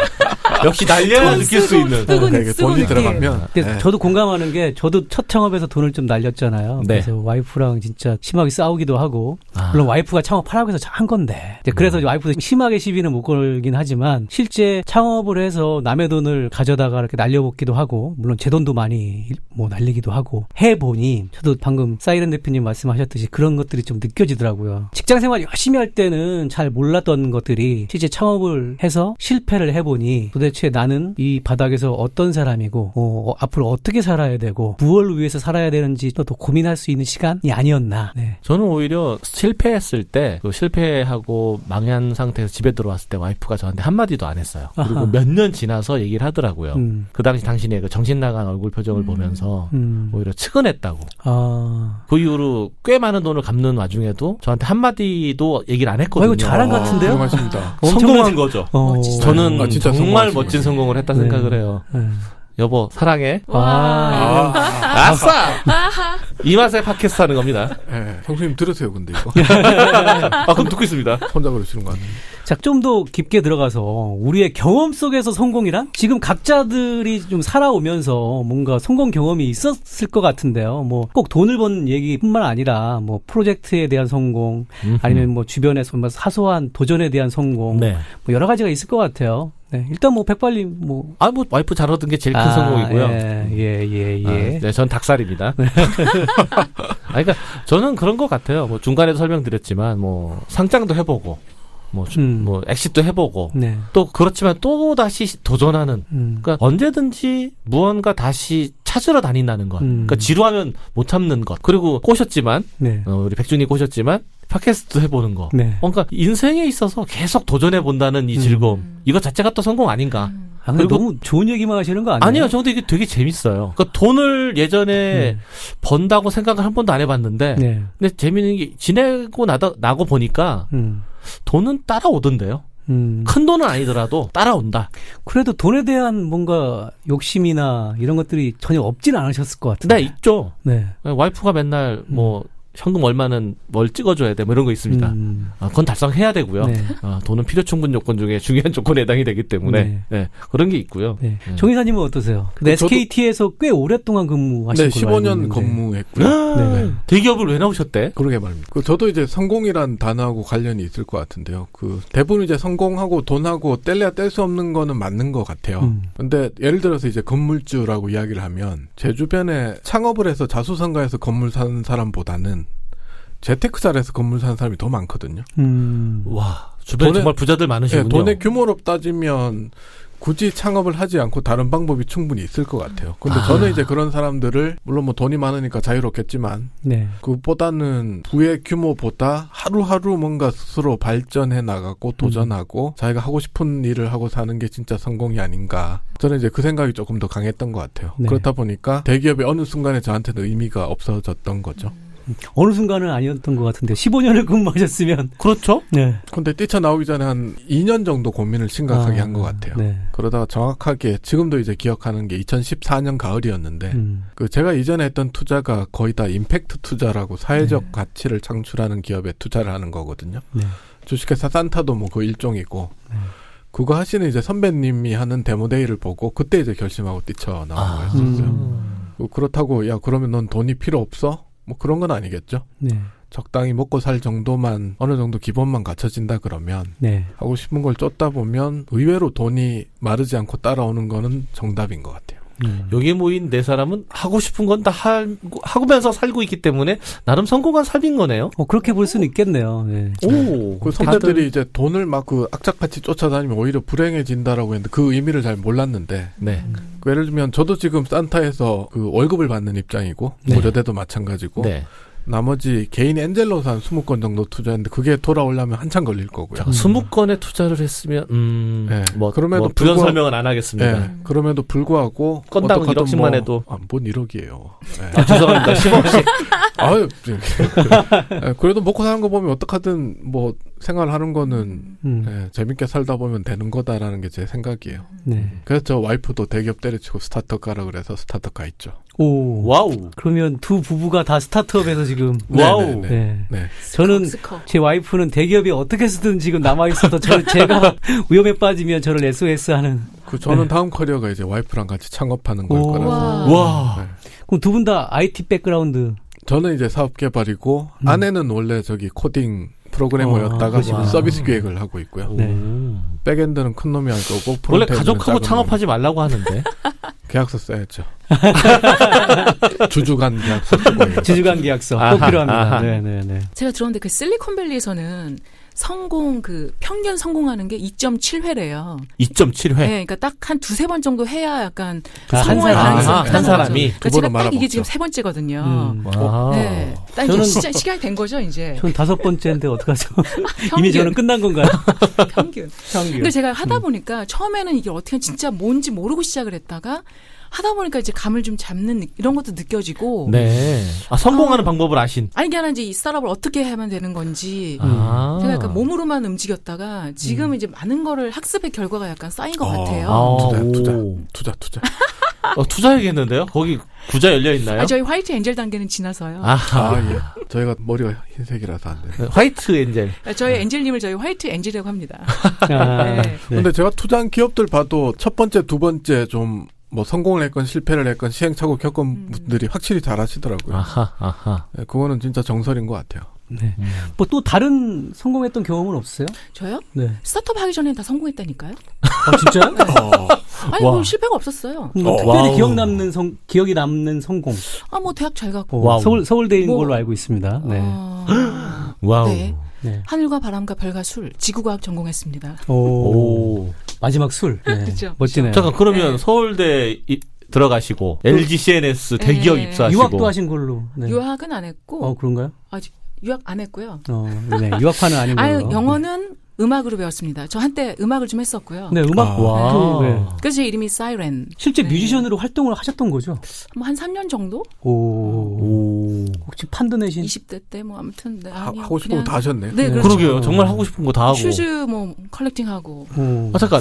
역시 날려야 느낄 수 있는. 돈이 들어가면. 저도 공감하는 게 저도 첫 창업에서 돈을 좀 날렸잖아요. 그래서 와이프랑 진짜 심하게 싸우기도 하고 물론 와이프가 창업하라고 해서 한 건데 그래서 와이프도 심하게 시비는 못 걸긴 하지만 실제 창업을 해서 남의 돈을 가져다가 이렇게 날려먹기도 하고 물론 제 돈도 많이 뭐 날리기도 하고 해보니 저도 방금 사이렌 대표님 말씀하셨듯이 그런 것들이 좀 느껴지더라고요. 직장생활 열심히 할 때는 잘 몰랐던 것들이 실제 창업을 해서 실패를 해보니 도대체 나는 이 바닥에서 어떤 사람이고 앞으로 어떻게 살아야 되고 무엇을 위해서 살아야 되는지 또 고민할 수 있는 시간이 아니었나. 저는 오히려 실패했을 때 실패하고 망한 상태에서 집에 들어왔을 때 와이프가 저한테 한마디도 안 했어요. 그리고 몇 년 지나서 얘기를 하더라고요. 그 당시 당신의 그 정신 나간 얼굴 표정을 보면서 오히려 측은했다고. 그 이후로 꽤 많은 돈을 갚는 와중에도 저한테 한마디도 얘기를 안 했거든요. 이거 잘한 것 같은데요? 맞습니다. 성공한 거죠. 저는 진짜 정말 멋진 성공을 했다 생각을 해요. 여보 사랑해. 와. 아싸. 이 맛에 팟캐스트 하는 겁니다. 네. 형수님 들으세요, 근데 이거. 그럼 듣고 있습니다. 혼자 그러시는 거 아니에요? 자, 좀 더 깊게 들어가서 우리의 경험 속에서 성공이란? 지금 각자들이 좀 살아오면서 뭔가 성공 경험이 있었을 것 같은데요. 뭐 꼭 돈을 버는 얘기뿐만 아니라 뭐 프로젝트에 대한 성공, 아니면 뭐 주변에서 뭐 사소한 도전에 대한 성공, 네. 뭐 여러 가지가 있을 것 같아요. 네, 일단 뭐 백발님 뭐 와이프 잘 얻은 게 제일 큰 성공이고요. 예. 네, 전 닭살입니다. 그러니까 저는 그런 것 같아요. 뭐 중간에도 설명드렸지만 뭐 상장도 해보고. 뭐 엑시트도 해보고 네. 또 그렇지만 또 다시 도전하는 그러니까 언제든지 무언가 다시 찾으러 다닌다는 것 그러니까 지루하면 못 참는 것 그리고 꼬셨지만 네. 우리 백준이 꼬셨지만 팟캐스트도 해보는 거 네. 그러니까 인생에 있어서 계속 도전해본다는 이 즐거움 이거 자체가 또 성공 아닌가 그리고 너무 좋은 얘기만 하시는 거 아니에요? 아니요. 저도 이게 되게 재밌어요. 그러니까 돈을 예전에 번다고 생각을 한 번도 안 해봤는데 네. 근데 재밌는 게 지내고 나고 보니까 돈은 따라오던데요. 큰 돈은 아니더라도 따라온다. 그래도 돈에 대한 뭔가 욕심이나 이런 것들이 전혀 없지는 않으셨을 것 같은데. 네, 있죠. 네. 와이프가 맨날 뭐 현금 얼마는 뭘 찍어줘야 돼, 뭐 이런 거 있습니다. 그건 달성해야 되고요. 네. 돈은 필요 충분 조건 중에 중요한 조건에 해당이 되기 때문에 네. 네, 그런 게 있고요. 네. 정 이사님은 어떠세요? 근데 SKT에서 꽤 오랫동안 근무하신 네, 걸로 알고 15년 있는데. 근무했고요. 네. 대기업을 왜 나오셨대? 그러게 말입니다. 저도 이제 성공이란 단어하고 관련이 있을 것 같은데요. 대부분 이제 성공하고 돈하고 뗄래야 뗄 수 없는 거는 맞는 것 같아요. 근데 예를 들어서 이제 건물주라고 이야기를 하면 제 주변에 창업을 해서 자수성가해서 건물 사는 사람보다는 재테크살에서 건물 사는 사람이 더 많거든요. 와, 주변에 정말 부자들 많으시군요. 네, 돈의 규모로 따지면 굳이 창업을 하지 않고 다른 방법이 충분히 있을 것 같아요. 근데 저는 이제 그런 사람들을 물론 뭐 돈이 많으니까 자유롭겠지만 네. 그보다는 부의 규모보다 하루하루 뭔가 스스로 발전해 나가고 도전하고 자기가 하고 싶은 일을 하고 사는 게 진짜 성공이 아닌가. 저는 이제 그 생각이 조금 더 강했던 것 같아요. 네. 그렇다 보니까 대기업이 어느 순간에 저한테는 의미가 없어졌던 거죠. 어느 순간은 아니었던 것 같은데 15년을 근무하셨으면 그렇죠. 네. 근데 뛰쳐나오기 전에 한 2년 정도 고민을 심각하게 한 것 같아요. 네. 그러다가 정확하게 지금도 이제 기억하는 게 2014년 가을이었는데 제가 이전에 했던 투자가 거의 다 임팩트 투자라고 사회적 가치를 창출하는 기업에 투자를 하는 거거든요. 네. 주식회사 산타도 뭐 그 일종이고 그거 하시는 이제 선배님이 하는 데모데이를 보고 그때 이제 결심하고 뛰쳐나온 거였었어요. 그렇다고 야 그러면 넌 돈이 필요 없어? 뭐 그런 건 아니겠죠. 네. 적당히 먹고 살 정도만 어느 정도 기본만 갖춰진다 그러면 네. 하고 싶은 걸 쫓다 보면 의외로 돈이 마르지 않고 따라오는 거는 정답인 것 같아요. 여기에 모인 네 사람은 하고 싶은 건 다 하고면서 살고 있기 때문에 나름 성공한 삶인 거네요. 그렇게 볼 수는 있겠네요. 네. 오, 그 선배들이 이제 돈을 막 그 악착같이 쫓아다니면 오히려 불행해진다라고 했는데 그 의미를 잘 몰랐는데. 네. 예를 들면 저도 지금 산타에서 그 월급을 받는 입장이고 고려대도 마찬가지고. 네. 나머지 개인 엔젤로서 한 20건 정도 투자했는데 그게 돌아오려면 한참 걸릴 거고요. 20건에 투자를 했으면 네. 그럼에도 뭐 부연 설명은 안 하겠습니다. 네. 그럼에도 불구하고 건당 1억씩만 해도 뭔 1억이에요. 네. 죄송합니다. 10억씩. 아유, 그래도 먹고 사는 거 보면 어떡하든 뭐 생활하는 거는 네, 재밌게 살다 보면 되는 거다라는 게 제 생각이에요. 네. 그래서 저 와이프도 대기업 때려치고 스타트업 가라 그래서 스타트업 가 있죠. 오, 와우. 그러면 두 부부가 다 스타트업에서 지금 와우. 네. 네. 저는 제 와이프는 대기업이 어떻게 쓰든 지금 남아 있어도 제가 위험에 빠지면 저를 SOS하는. 저는 다음 커리어가 이제 와이프랑 같이 창업하는 걸 거라서. 와. 네. 그럼 두 분 다 IT 백그라운드. 저는 이제 사업 개발이고 아내는 원래 저기 코딩 프로그래머였다가 서비스 기획을 하고 있고요. 네. 백엔드는 큰 놈이 할 거고 원래 가족하고 창업하지 말라고 하는데 계약서 써야죠. 주주간 계약서 쓰고 주주간 계약서 꼭 필요합니다. 네네네. 제가 들었는데 그 실리콘밸리에서는 성공 평균 성공하는 게 2.7회래요. 2.7회. 네, 그러니까 딱 한 두세 번 정도 해야 약간 한 사람이 그러니까 제가 딱 이게 지금 3번째거든요. 네, 딱 이제 진짜 시간이 된 거죠, 이제. 전 5번째인데 어떡하죠? 이미 저는 끝난 건가요? 평균. 근데 제가 하다 보니까 처음에는 이게 어떻게 진짜 뭔지 모르고 시작을 했다가 하다 보니까 이제 감을 좀 잡는 이런 것도 느껴지고. 네. 성공하는 방법을 아신. 아니, 그냥 이제 이 스타트업을 어떻게 하면 되는 건지. 제가 약간 몸으로만 움직였다가 지금 이제 많은 거를 학습의 결과가 약간 쌓인 것 같아요. 투자. 투자해야겠는데요? 거기 구자 열려 있나요? 저희 화이트 엔젤 단계는 지나서요. 예. 저희가 머리가 흰색이라서 안 돼요. 화이트 엔젤. 저희 엔젤님을 저희 화이트 엔젤이라고 합니다. 네. 근데 제가 투자한 기업들 봐도 첫 번째, 두 번째 좀 뭐 성공을 했건 실패를 했건 시행착오 겪은 분들이 확실히 잘하시더라고요. 아하. 네, 그거는 진짜 정설인 것 같아요. 네. 뭐 또 다른 성공했던 경험은 없어요? 저요? 네. 스타트업 하기 전에 다 성공했다니까요? 진짜요? 네. 아니 뭐 실패가 없었어요. 특별히 기억이 남는 성공. 뭐 대학 잘 갔고. 서울대인 걸로 알고 있습니다. 네. 와우. 네. 네. 하늘과 바람과 별과 술, 지구과학 전공했습니다. 오. 마지막 술. 네. 그렇죠. 멋지네요. 잠깐 그러면 서울대 들어가시고 LG CNS 대기업 입사하시고 유학도 하신 걸로. 네. 유학은 안 했고. 그런가요? 아직 유학 안 했고요. 네. 유학파는 아닌 걸로. 영어는 음악으로 배웠습니다. 저 한때 음악을 좀 했었고요. 네, 음악. 와. 네. 그래서 제 이름이 사이렌. 실제 뮤지션으로 활동을 하셨던 거죠? 뭐 한 3년 정도? 오. 혹시 판도 내신? 20대 때 뭐 아무튼 네, 하고 싶은 거 다 하셨네. 네, 그렇죠. 그러게요. 정말 하고 싶은 거 다 하고. 슈즈 뭐 컬렉팅하고. 잠깐.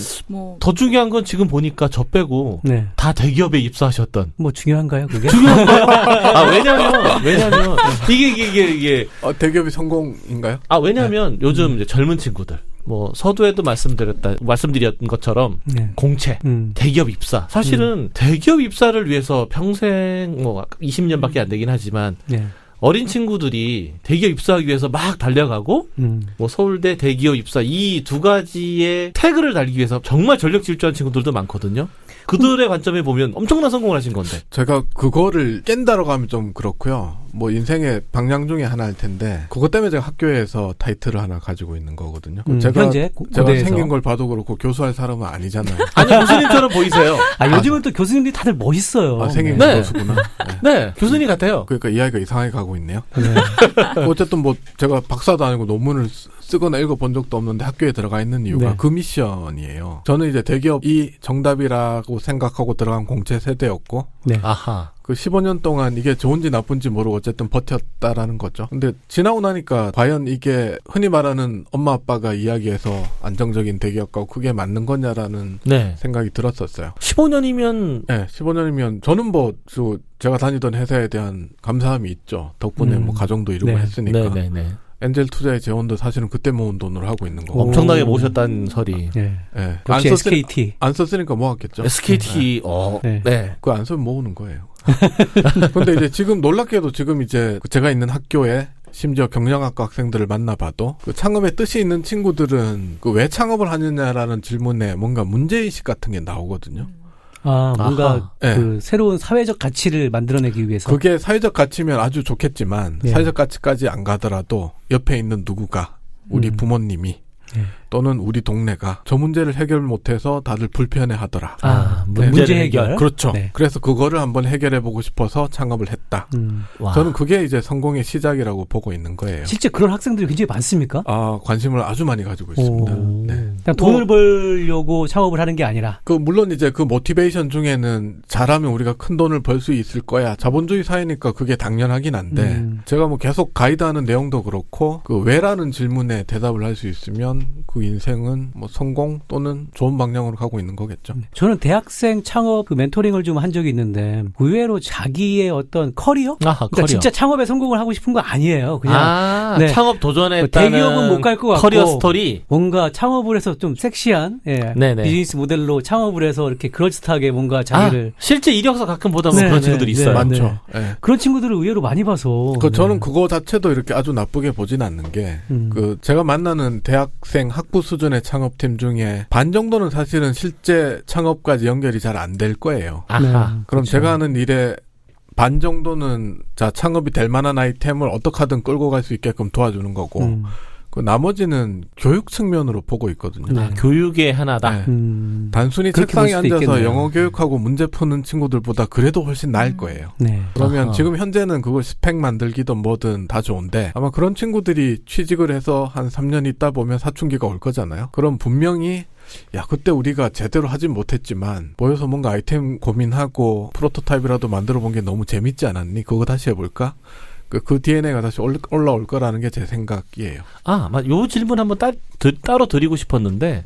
더 중요한 건 지금 보니까 저 빼고 다 대기업에 입사하셨던. 뭐 중요한가요, 그게? 중요한가요? 왜냐면 이게 대기업이 성공인가요? 왜냐면 요즘 이제 젊은 친구들 뭐 서두에도 말씀드렸던 것처럼 공채, 대기업 입사. 사실은 대기업 입사를 위해서 평생 뭐 20년밖에 안 되긴 하지만 어린 친구들이 대기업 입사하기 위해서 막 달려가고 뭐 서울대 대기업 입사 이 두 가지의 태그를 달기 위해서 정말 전력 질주한 친구들도 많거든요. 그들의 관점에 보면 엄청난 성공을 하신 건데. 제가 그거를 깬다라고 하면 좀 그렇고요. 뭐 인생의 방향 중에 하나일 텐데 그것 때문에 제가 학교에서 타이틀을 하나 가지고 있는 거거든요. 제가 생긴 걸 봐도 그렇고 교수할 사람은 아니잖아요. 아니 교수님처럼 보이세요. 요즘은 또 교수님들이 다들 멋있어요. 생긴 교수구나. 네, 교수님 같아요. 그러니까 이야기가 이상하게 가고 있네요. 어쨌든 뭐 제가 박사도 아니고 논문을 쓰거나 읽어본 적도 없는데 학교에 들어가 있는 이유가 그 미션이에요. 저는 이제 대기업이 정답이라고 생각하고 들어간 공채 세대였고 아하. 그 15년 동안 이게 좋은지 나쁜지 모르고 어쨌든 버텼다라는 거죠. 근데 지나고 나니까 과연 이게 흔히 말하는 엄마 아빠가 이야기해서 안정적인 대기업과 그게 맞는 거냐라는 생각이 들었었어요. 15년이면 네, 15년이면 저는 뭐 제가 다니던 회사에 대한 감사함이 있죠. 덕분에 뭐 가정도 이루고 했으니까. 엔젤 투자의 재원도 사실은 그때 모은 돈으로 하고 있는 거고. 엄청나게 모으셨다는 설이. 역시 SKT. 안 썼으니까 모았겠죠. SKT, 그거 안 쓰면 모으는 거예요. 근데 이제 지금 놀랍게도 지금 이제 제가 있는 학교에 심지어 경영학과 학생들을 만나봐도 그 창업에 뜻이 있는 친구들은 그 왜 창업을 하느냐라는 질문에 뭔가 문제의식 같은 게 나오거든요. 뭔가 그 새로운 사회적 가치를 만들어내기 위해서. 그게 사회적 가치면 아주 좋겠지만 사회적 가치까지 안 가더라도 옆에 있는 누구가 우리 부모님이 또는 우리 동네가 저 문제를 해결 못해서 다들 불편해하더라. 문제 해결. 그렇죠. 그래서 그거를 한번 해결해보고 싶어서 창업을 했다. 저는 그게 이제 성공의 시작이라고 보고 있는 거예요. 실제 그런 학생들이 굉장히 많습니까? 관심을 아주 많이 가지고 있습니다. 그냥 돈을 벌려고 창업을 하는 게 아니라. 물론 이제 그 모티베이션 중에는 잘하면 우리가 큰 돈을 벌 수 있을 거야. 자본주의 사회니까 그게 당연하긴 한데 제가 뭐 계속 가이드하는 내용도 그렇고 그 왜라는 질문에 대답을 할 수 있으면 그 인생은 뭐 성공 또는 좋은 방향으로 가고 있는 거겠죠. 저는 대학생 창업 그 멘토링을 좀 한 적이 있는데 의외로 자기의 어떤 커리어? 그러니까 진짜 창업에 성공을 하고 싶은 거 아니에요. 그냥 창업 도전했다는 대기업은 못 갈 것 같고 커리어 스토리. 뭔가 창업을 해서 좀 섹시한 비즈니스 모델로 창업을 해서 이렇게 그럴듯하게 뭔가 자기를 실제 이력서 가끔 보다 보면 그런 친구들이 있어요. 많죠. 그런 친구들을 의외로 많이 봐서. 저는 그거 자체도 이렇게 아주 나쁘게 보진 않는 게 제가 만나는 대학생 학부 수준의 창업팀 중에 반 정도는 사실은 실제 창업까지 연결이 잘 안 될 거예요. 그럼 그렇죠. 제가 하는 일에 반 정도는 창업이 될 만한 아이템을 어떻게 하든 끌고 갈 수 있게끔 도와주는 거고 그 나머지는 교육 측면으로 보고 있거든요. 교육의 하나다. 단순히 책상에 앉아서 있겠네요. 영어 교육하고 문제 푸는 친구들보다 그래도 훨씬 나을 거예요. 그러면 지금 현재는 그걸 스펙 만들기든 뭐든 다 좋은데 아마 그런 친구들이 취직을 해서 한 3년 있다 보면 사춘기가 올 거잖아요. 그럼 분명히 그때 우리가 제대로 하진 못했지만 모여서 뭔가 아이템 고민하고 프로토타입이라도 만들어 본 게 너무 재밌지 않았니? 그거 다시 해볼까? 그 DNA가 다시 올라올 거라는 게 제 생각이에요. 요 질문 한번 따로 드리고 싶었는데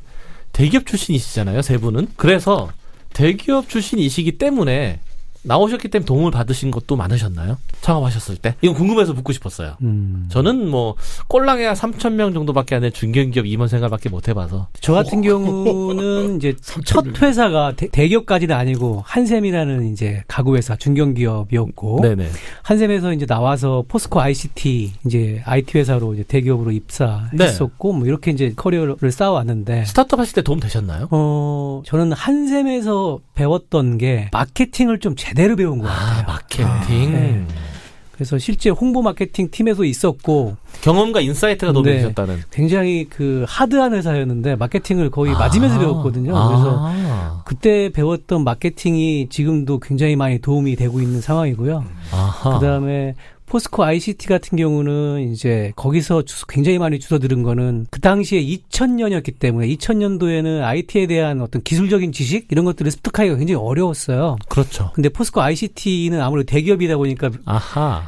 대기업 출신이시잖아요, 세 분은. 그래서 대기업 출신이시기 때문에 나오셨기 때문에 도움을 받으신 것도 많으셨나요? 창업하셨을 때? 이건 궁금해서 묻고 싶었어요. 저는 뭐 꼴랑해야 3,000명 정도밖에 안 되는 중견기업 임원 생활밖에 못 해봐서. 저 같은 경우는 이제 첫 회사가 대기업까지는 아니고 한샘이라는 이제 가구회사 중견기업이었고, 네네. 한샘에서 이제 나와서 포스코 ICT 이제 IT 회사로 이제 대기업으로 입사했었고, 네. 뭐 이렇게 이제 커리어를 쌓아왔는데. 스타트업 하실 때 도움 되셨나요? 저는 한샘에서 배웠던 게 마케팅을 좀 제대로 배운 것 같아요. 마케팅. 네. 그래서 실제 홍보 마케팅 팀에도 있었고 경험과 인사이트가 도움이 되셨다는. 굉장히 그 하드한 회사였는데 마케팅을 거의 맞으면서 배웠거든요. 그래서 그때 배웠던 마케팅이 지금도 굉장히 많이 도움이 되고 있는 상황이고요. 그다음에 포스코 ICT 같은 경우는 이제 거기서 굉장히 많이 주워들은 거는 그 당시에 2000년이었기 때문에 2000년도에는 IT에 대한 어떤 기술적인 지식 이런 것들을 습득하기가 굉장히 어려웠어요. 그렇죠. 근데 포스코 ICT는 아무래도 대기업이다 보니까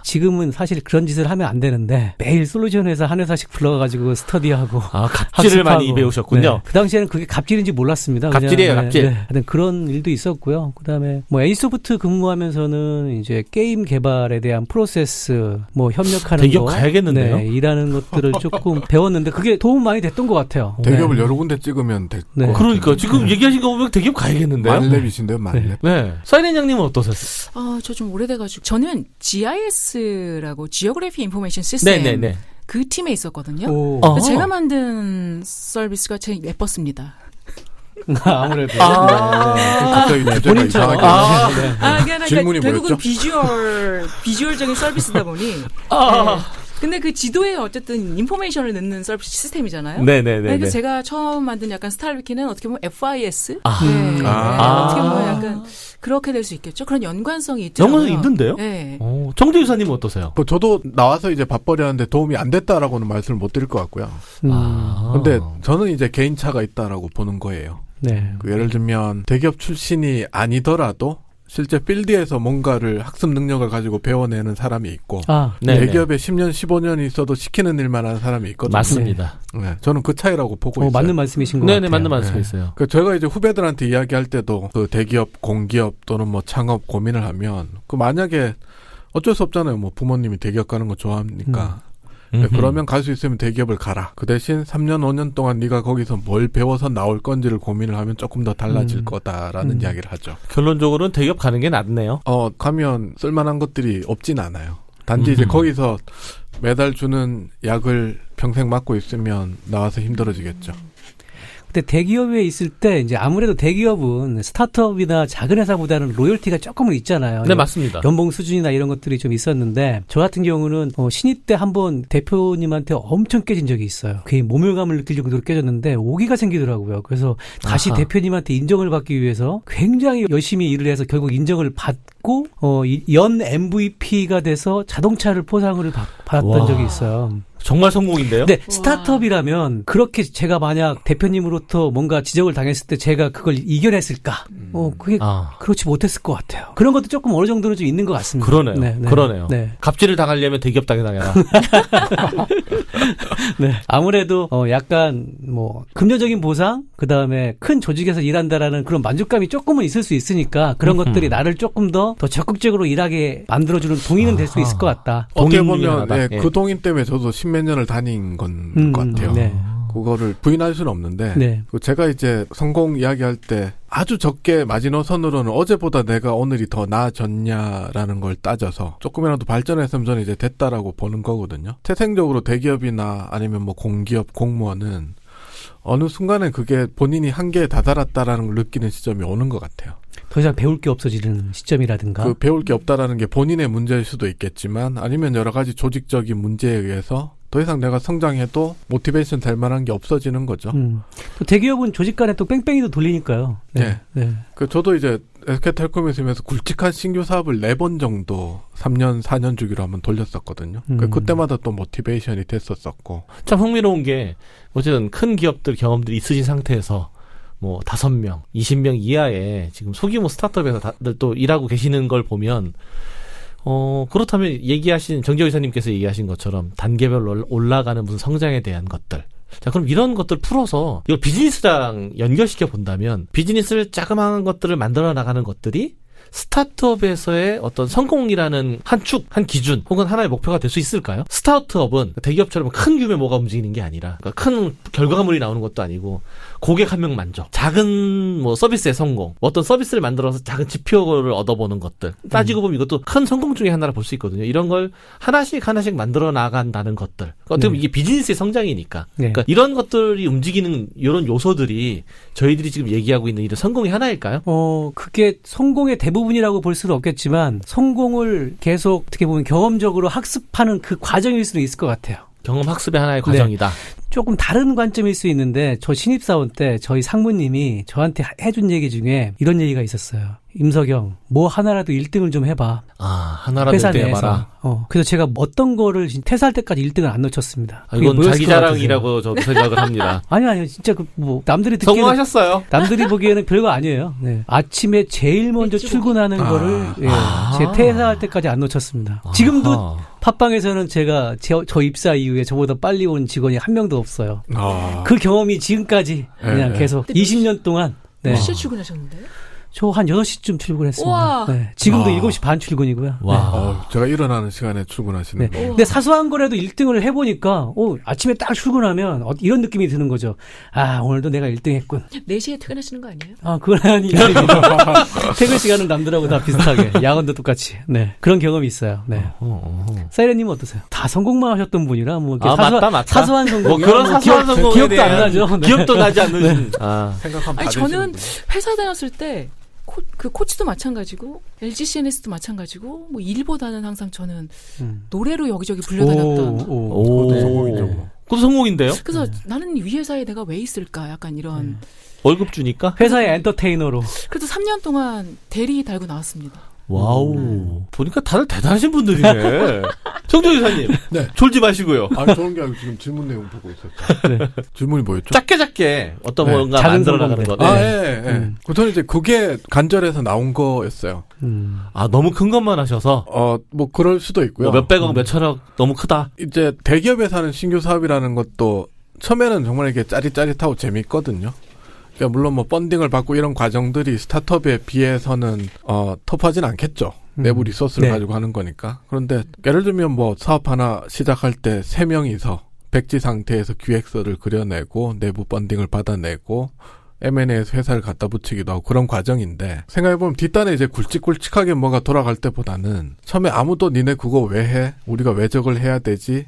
지금은 사실 그런 짓을 하면 안 되는데 매일 솔루션 회사 한 회사씩 불러가지고 스터디하고 갑질을 학습하고. 많이 배우셨군요. 네. 그 당시에는 그게 갑질인지 몰랐습니다. 갑질이에요, 갑질. 네. 그런 일도 있었고요. 그다음에 뭐 A소프트 근무하면서는 이제 게임 개발에 대한 프로세스 뭐 협력하는 대기업 거, 가야겠는데요. 네, 일하는 것들을 조금 배웠는데 그게 도움 많이 됐던 것 같아요. 대기업을 여러 군데 찍으면 될 것 같아요. 그러니까 지금 얘기하신 거 보면 대기업 가야겠는데요. 만렙이신데요, 만렙. 네. 사이렌 양님은 어떠셨어요? 저 좀 오래돼가지고 저는 GIS라고 지오그래피 인포메이션 시스템 그 팀에 있었거든요. 제가 만든 서비스가 제일 예뻤습니다. 아무래도 갑자기 주제가 이상하게 질문이 결국은 뭐였죠? 비주얼적인 서비스다 보니 근데 그 지도에 어쨌든 인포메이션을 넣는 서비스 시스템이잖아요. 네네네. 그래서 제가 처음 만든 약간 스타일위키는 어떻게 보면 FIS 어떻게 보면 약간 그렇게 될 수 있겠죠. 그런 연관성이 있더라고요. 연관성이 있는데요? 네. 정재 유사님은 어떠세요? 저도 나와서 이제 밥벌이하는데 도움이 안 됐다라고는 말씀을 못 드릴 것 같고요. 근데 저는 이제 개인차가 있다라고 보는 거예요. 네. 예를 들면 대기업 출신이 아니더라도 실제 필드에서 뭔가를 학습 능력을 가지고 배워내는 사람이 있고 대기업에 10년, 15년 있어도 시키는 일만 하는 사람이 있거든요. 맞습니다. 네, 저는 그 차이라고 보고 있어요. 맞는 말씀이신 것 같아요. 네네, 맞는 말씀이세요. 제가 이제 후배들한테 이야기할 때도 그 대기업, 공기업 또는 뭐 창업 고민을 하면 그 만약에 어쩔 수 없잖아요. 뭐 부모님이 대기업 가는 거 좋아합니까? 네, 그러면 갈 수 있으면 대기업을 가라. 그 대신 3년, 5년 동안 네가 거기서 뭘 배워서 나올 건지를 고민을 하면 조금 더 달라질 거다라는 이야기를 하죠. 결론적으로는 대기업 가는 게 낫네요. 가면 쓸만한 것들이 없진 않아요. 단지 이제 거기서 매달 주는 약을 평생 맞고 있으면 나와서 힘들어지겠죠. 근데 대기업에 있을 때 이제 아무래도 대기업은 스타트업이나 작은 회사보다는 로열티가 조금은 있잖아요. 네, 맞습니다. 연봉 수준이나 이런 것들이 좀 있었는데 저 같은 경우는 신입 때 한번 대표님한테 엄청 깨진 적이 있어요. 괜히 모멸감을 느낄 정도로 깨졌는데 오기가 생기더라고요. 그래서 다시 대표님한테 인정을 받기 위해서 굉장히 열심히 일을 해서 결국 인정을 받고 연 MVP가 돼서 자동차를 포상을 받았던 적이 있어요. 정말 성공인데요? 네, 스타트업이라면 그렇게 제가 만약 대표님으로부터 뭔가 지적을 당했을 때 제가 그걸 이겨냈을까? 그게 그렇지 못했을 것 같아요. 그런 것도 조금 어느 정도는 좀 있는 것 같습니다. 그러네요. 그러네요. 네. 갑질을 당하려면 대기업 당해라. 네, 아무래도 약간 뭐 금전적인 보상, 그 다음에 큰 조직에서 일한다라는 그런 만족감이 조금은 있을 수 있으니까 그런 것들이 나를 조금 더 적극적으로 일하게 만들어주는 동인은 될 수 있을 것 같다. 어떻게 보면 그 동인 때문에 저도 몇 년을 다닌 건 것 같아요. 네. 그거를 부인할 수는 없는데 제가 이제 성공 이야기할 때 아주 적게 마지노선으로는 어제보다 내가 오늘이 더 나아졌냐라는 걸 따져서 조금이라도 발전했으면 저는 이제 됐다라고 보는 거거든요. 태생적으로 대기업이나 아니면 뭐 공기업 공무원은 어느 순간에 그게 본인이 한계에 다다랐다라는 걸 느끼는 시점이 오는 것 같아요. 더 이상 배울 게 없어지는 시점이라든가. 그 배울 게 없다라는 게 본인의 문제일 수도 있겠지만 아니면 여러 가지 조직적인 문제에 의해서 더 이상 내가 성장해도 모티베이션 될 만한 게 없어지는 거죠. 또 대기업은 조직 간에 또 뺑뺑이도 돌리니까요. 네. 저도 이제 SK텔콤에 있으면서 굵직한 신규 사업을 4번 정도 3년, 4년 주기로 한번 돌렸었거든요. 그때마다 또 모티베이션이 됐었었고. 참 흥미로운 게 어쨌든 큰 기업들 경험들이 있으신 상태에서 뭐 5명, 20명 이하의 지금 소규모 스타트업에서 다들 또 일하고 계시는 걸 보면 그렇다면 정재호 이사님께서 얘기하신 것처럼 단계별로 올라가는 무슨 성장에 대한 것들 자, 그럼 이런 것들 풀어서 이걸 비즈니스랑 연결시켜 본다면 비즈니스를 자그마한 것들을 만들어 나가는 것들이 스타트업에서의 어떤 성공이라는 한 축, 한 기준 혹은 하나의 목표가 될 수 있을까요? 스타트업은 대기업처럼 큰 규모의 뭐가 움직이는 게 아니라 그러니까 큰 결과물이 나오는 것도 아니고 고객 한 명 만족, 작은 뭐 서비스의 성공, 어떤 서비스를 만들어서 작은 지표를 얻어보는 것들 따지고 보면 이것도 큰 성공 중에 하나를 볼 수 있거든요. 이런 걸 하나씩 만들어 나간다는 것들. 어떻게 보면 이게 비즈니스의 성장이니까. 그러니까 이런 것들이 움직이는 이런 요소들이 저희들이 지금 얘기하고 있는 이런 성공의 하나일까요? 그게 성공의 대부분이라고 볼 수는 없겠지만 성공을 계속 어떻게 보면 경험적으로 학습하는 그 과정일 수도 있을 것 같아요. 경험 학습의 하나의 과정이다. 조금 다른 관점일 수 있는데 저 신입사원 때 저희 상무님이 저한테 해준 얘기 중에 이런 얘기가 있었어요. 임석영, 뭐 하나라도 1등을 좀 해봐. 하나라도 1등 해봐라. 그래서 제가 어떤 거를 퇴사할 때까지 1등을 안 놓쳤습니다. 이건 자기 자랑이라고 저도 생각을 합니다. 아니요. 진짜 남들이 듣기에는 성공하셨어요. 남들이 보기에는 별거 아니에요. 네. 아침에 제일 먼저 출근하는 거를 제 퇴사할 때까지 안 놓쳤습니다. 지금도 팟빵에서는 제가 저 입사 이후에 저보다 빨리 온 직원이 한 명도 없어요. 그 경험이 지금까지 그냥 계속 20년 동안. 몇 시에 출근하셨는데요? 저 한 6시쯤 출근했습니다. 네. 지금도 7시 반 출근이고요. 네. 제가 일어나는 시간에 출근하시는 거예요. 근데 사소한 거라도 1등을 해보니까 아침에 딱 출근하면 이런 느낌이 드는 거죠. 오늘도 내가 1등 했군. 4시에 퇴근하시는 거 아니에요? 그건 아니죠. 퇴근 시간은 남들하고 다 비슷하게. 야근도 똑같이. 네. 그런 경험이 있어요. 네. 사이렌님은 어떠세요? 다 성공만 하셨던 분이라 맞다. 사소한 성공. 그런 사소한 성공 기억도 안 나죠. 네. 기억도 나지 않는. 생각하면 저는 회사 다녔을 때 그 코치도 마찬가지고 LG CNS도 마찬가지고 뭐 일보다는 항상 저는 노래로 여기저기 불려다녔던. 그것도 성공이죠. 그것도 성공인데요? 그래서 나는 이 회사에 내가 왜 있을까? 약간 이런. 월급 주니까? 회사의 엔터테이너로. 그래도 3년 동안 대리 달고 나왔습니다. 와우. 보니까 다들 대단하신 분들이네. 정조 이사님. 네. 졸지 마시고요. 좋은 게 아니고 지금 질문 내용 보고 있었죠. 네. 질문이 뭐였죠? 작게 어떤 뭔가 만들어 나가는 것. 저는 이제 그게 간절해서 나온 거였어요. 너무 큰 것만 하셔서? 뭐 그럴 수도 있고요. 몇백억, 몇천억 너무 크다. 이제 대기업에서 하는 신규 사업이라는 것도 처음에는 정말 이게 짜릿짜릿하고 재밌거든요. 그러니까 물론 뭐 펀딩을 받고 이런 과정들이 스타트업에 비해서는 터프하진 않겠죠. 내부 리소스를 가지고 하는 거니까. 그런데 예를 들면 뭐 사업 하나 시작할 때 3명이서 백지 상태에서 기획서를 그려내고 내부 펀딩을 받아내고 M&A에서 회사를 갖다 붙이기도 하고 그런 과정인데 생각해보면 뒷단에 이제 굵직굵직하게 뭐가 돌아갈 때보다는 처음에 아무도 니네 그거 왜 해? 우리가 왜 저걸 해야 되지?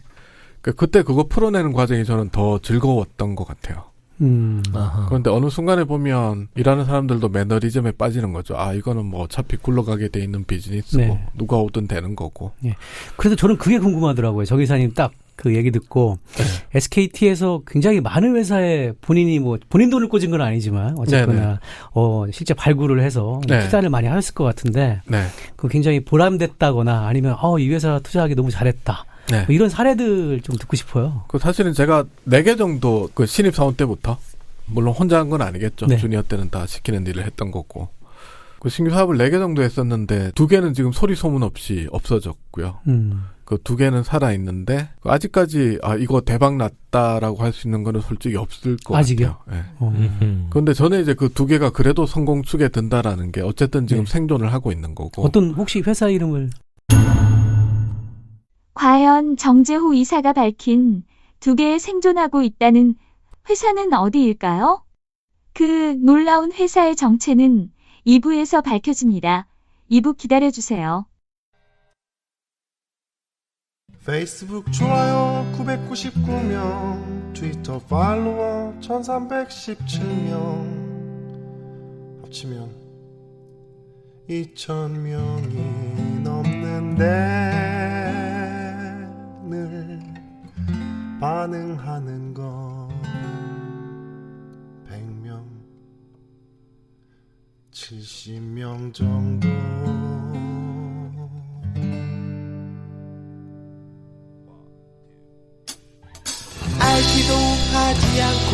그때 그거 풀어내는 과정이 저는 더 즐거웠던 것 같아요. 그런데 어느 순간에 보면 일하는 사람들도 매너리즘에 빠지는 거죠. 이거는 뭐 어차피 굴러가게 돼 있는 비즈니스고 누가 오든 되는 거고. 그래서 저는 그게 궁금하더라고요. 정 이사님 딱 그 얘기 듣고 SKT에서 굉장히 많은 회사에 본인이 뭐 본인 돈을 꽂은 건 아니지만 어쨌거나 실제 발굴을 해서 투자를 많이 하셨을 것 같은데 그 굉장히 보람됐다거나 아니면 이 회사 투자하기 너무 잘했다. 뭐 이런 사례들 좀 듣고 싶어요. 사실은 제가 4개 정도 그 신입사원 때부터 물론 혼자 한 건 아니겠죠. 주니어 때는 다 시키는 일을 했던 거고 그 신규 사업을 4개 정도 했었는데 2개는 지금 소리 소문 없이 없어졌고요. 그 2개는 살아있는데 아직까지 이거 대박 났다라고 할 수 있는 거는 솔직히 없을 것 아직이요? 같아요. 그런데 저는 이제 그 2개가 그래도 성공축에 든다라는 게 어쨌든 지금 생존을 하고 있는 거고. 어떤 혹시 회사 이름을? 과연 정재호 이사가 밝힌 2개의 생존하고 있다는 회사는 어디일까요? 그 놀라운 회사의 정체는 2부에서 밝혀집니다. 2부 기다려주세요. 페이스북 좋아요 999명, 트위터 팔로워 1317명, 합치면 2000명이 넘는데 늘 반응하는 건 100명, 70명 정도. 알기도 하지 않고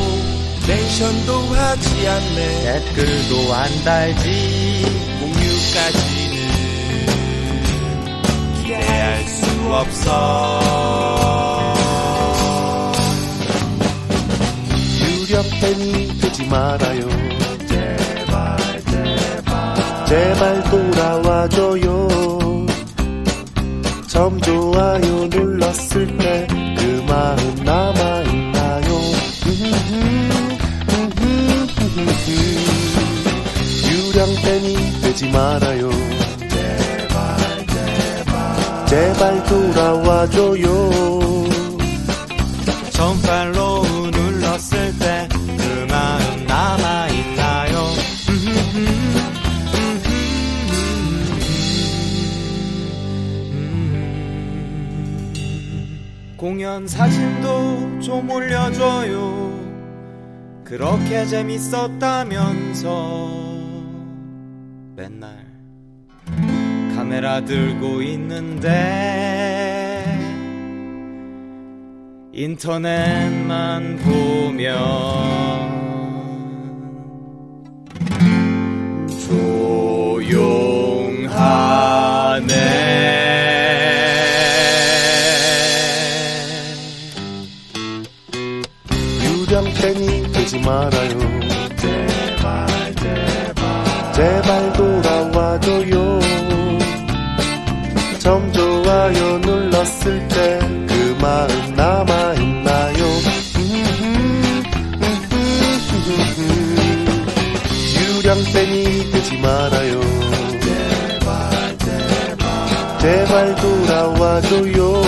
멘션도 하지 않네, 댓글도 안 달지, 공유까지는 기대할 수 없어. 유령팬이 되지 말아요. 제발 제발 제발 돌아와줘요. 점 좋아요 눌렀을 때 그 마음 남아있나요? 유령팬이 되지 말아요. 제발 제발 제발 돌아와줘요. 점팔로우 눌렀을 때 그 마음 남아있나요? 공연 사진도 좀 올려줘요. 그렇게 재밌었다면서 맨날 카메라 들고 있는데 인터넷만 보면 조용하네. 유령팬이 되지 말아요. 제발 제발 제발 돌아와줘요. 점 좋아요 눌렀을 때 그 마음 남아있나요? 유령팬이 되지 말아요. 제발 제발 제발 돌아와줘요.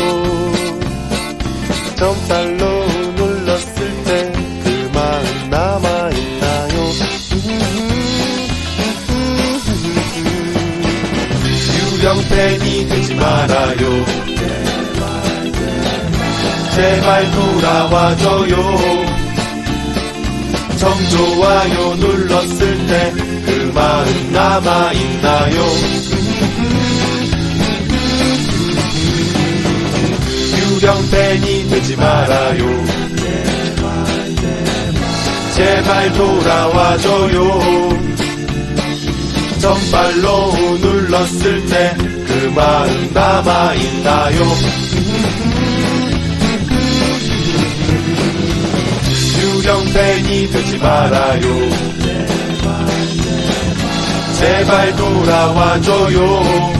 점팔로 눌렀을 때 그 마음 남아있나요? 유령팬이 되지 말아요. 제발 돌아와줘요. 점 좋아요 눌렀을 때 그 마음 남아있나요? 유령팬이 되지 말아요. 제발 돌아와줘요. 점팔로우 눌렀을 때 그 마음 남아있나요? 유령팬이 되지 말아요. 제발 돌아와줘요.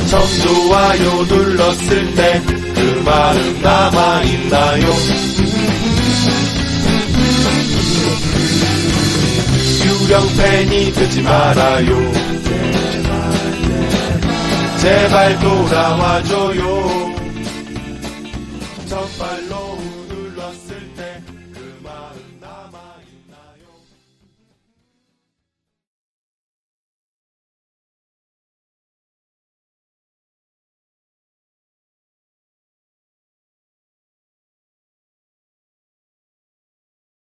점 좋아요 눌렀을 때 그 마음 남아있나요? 유령팬이 되지 말아요. 제발 돌아와줘요.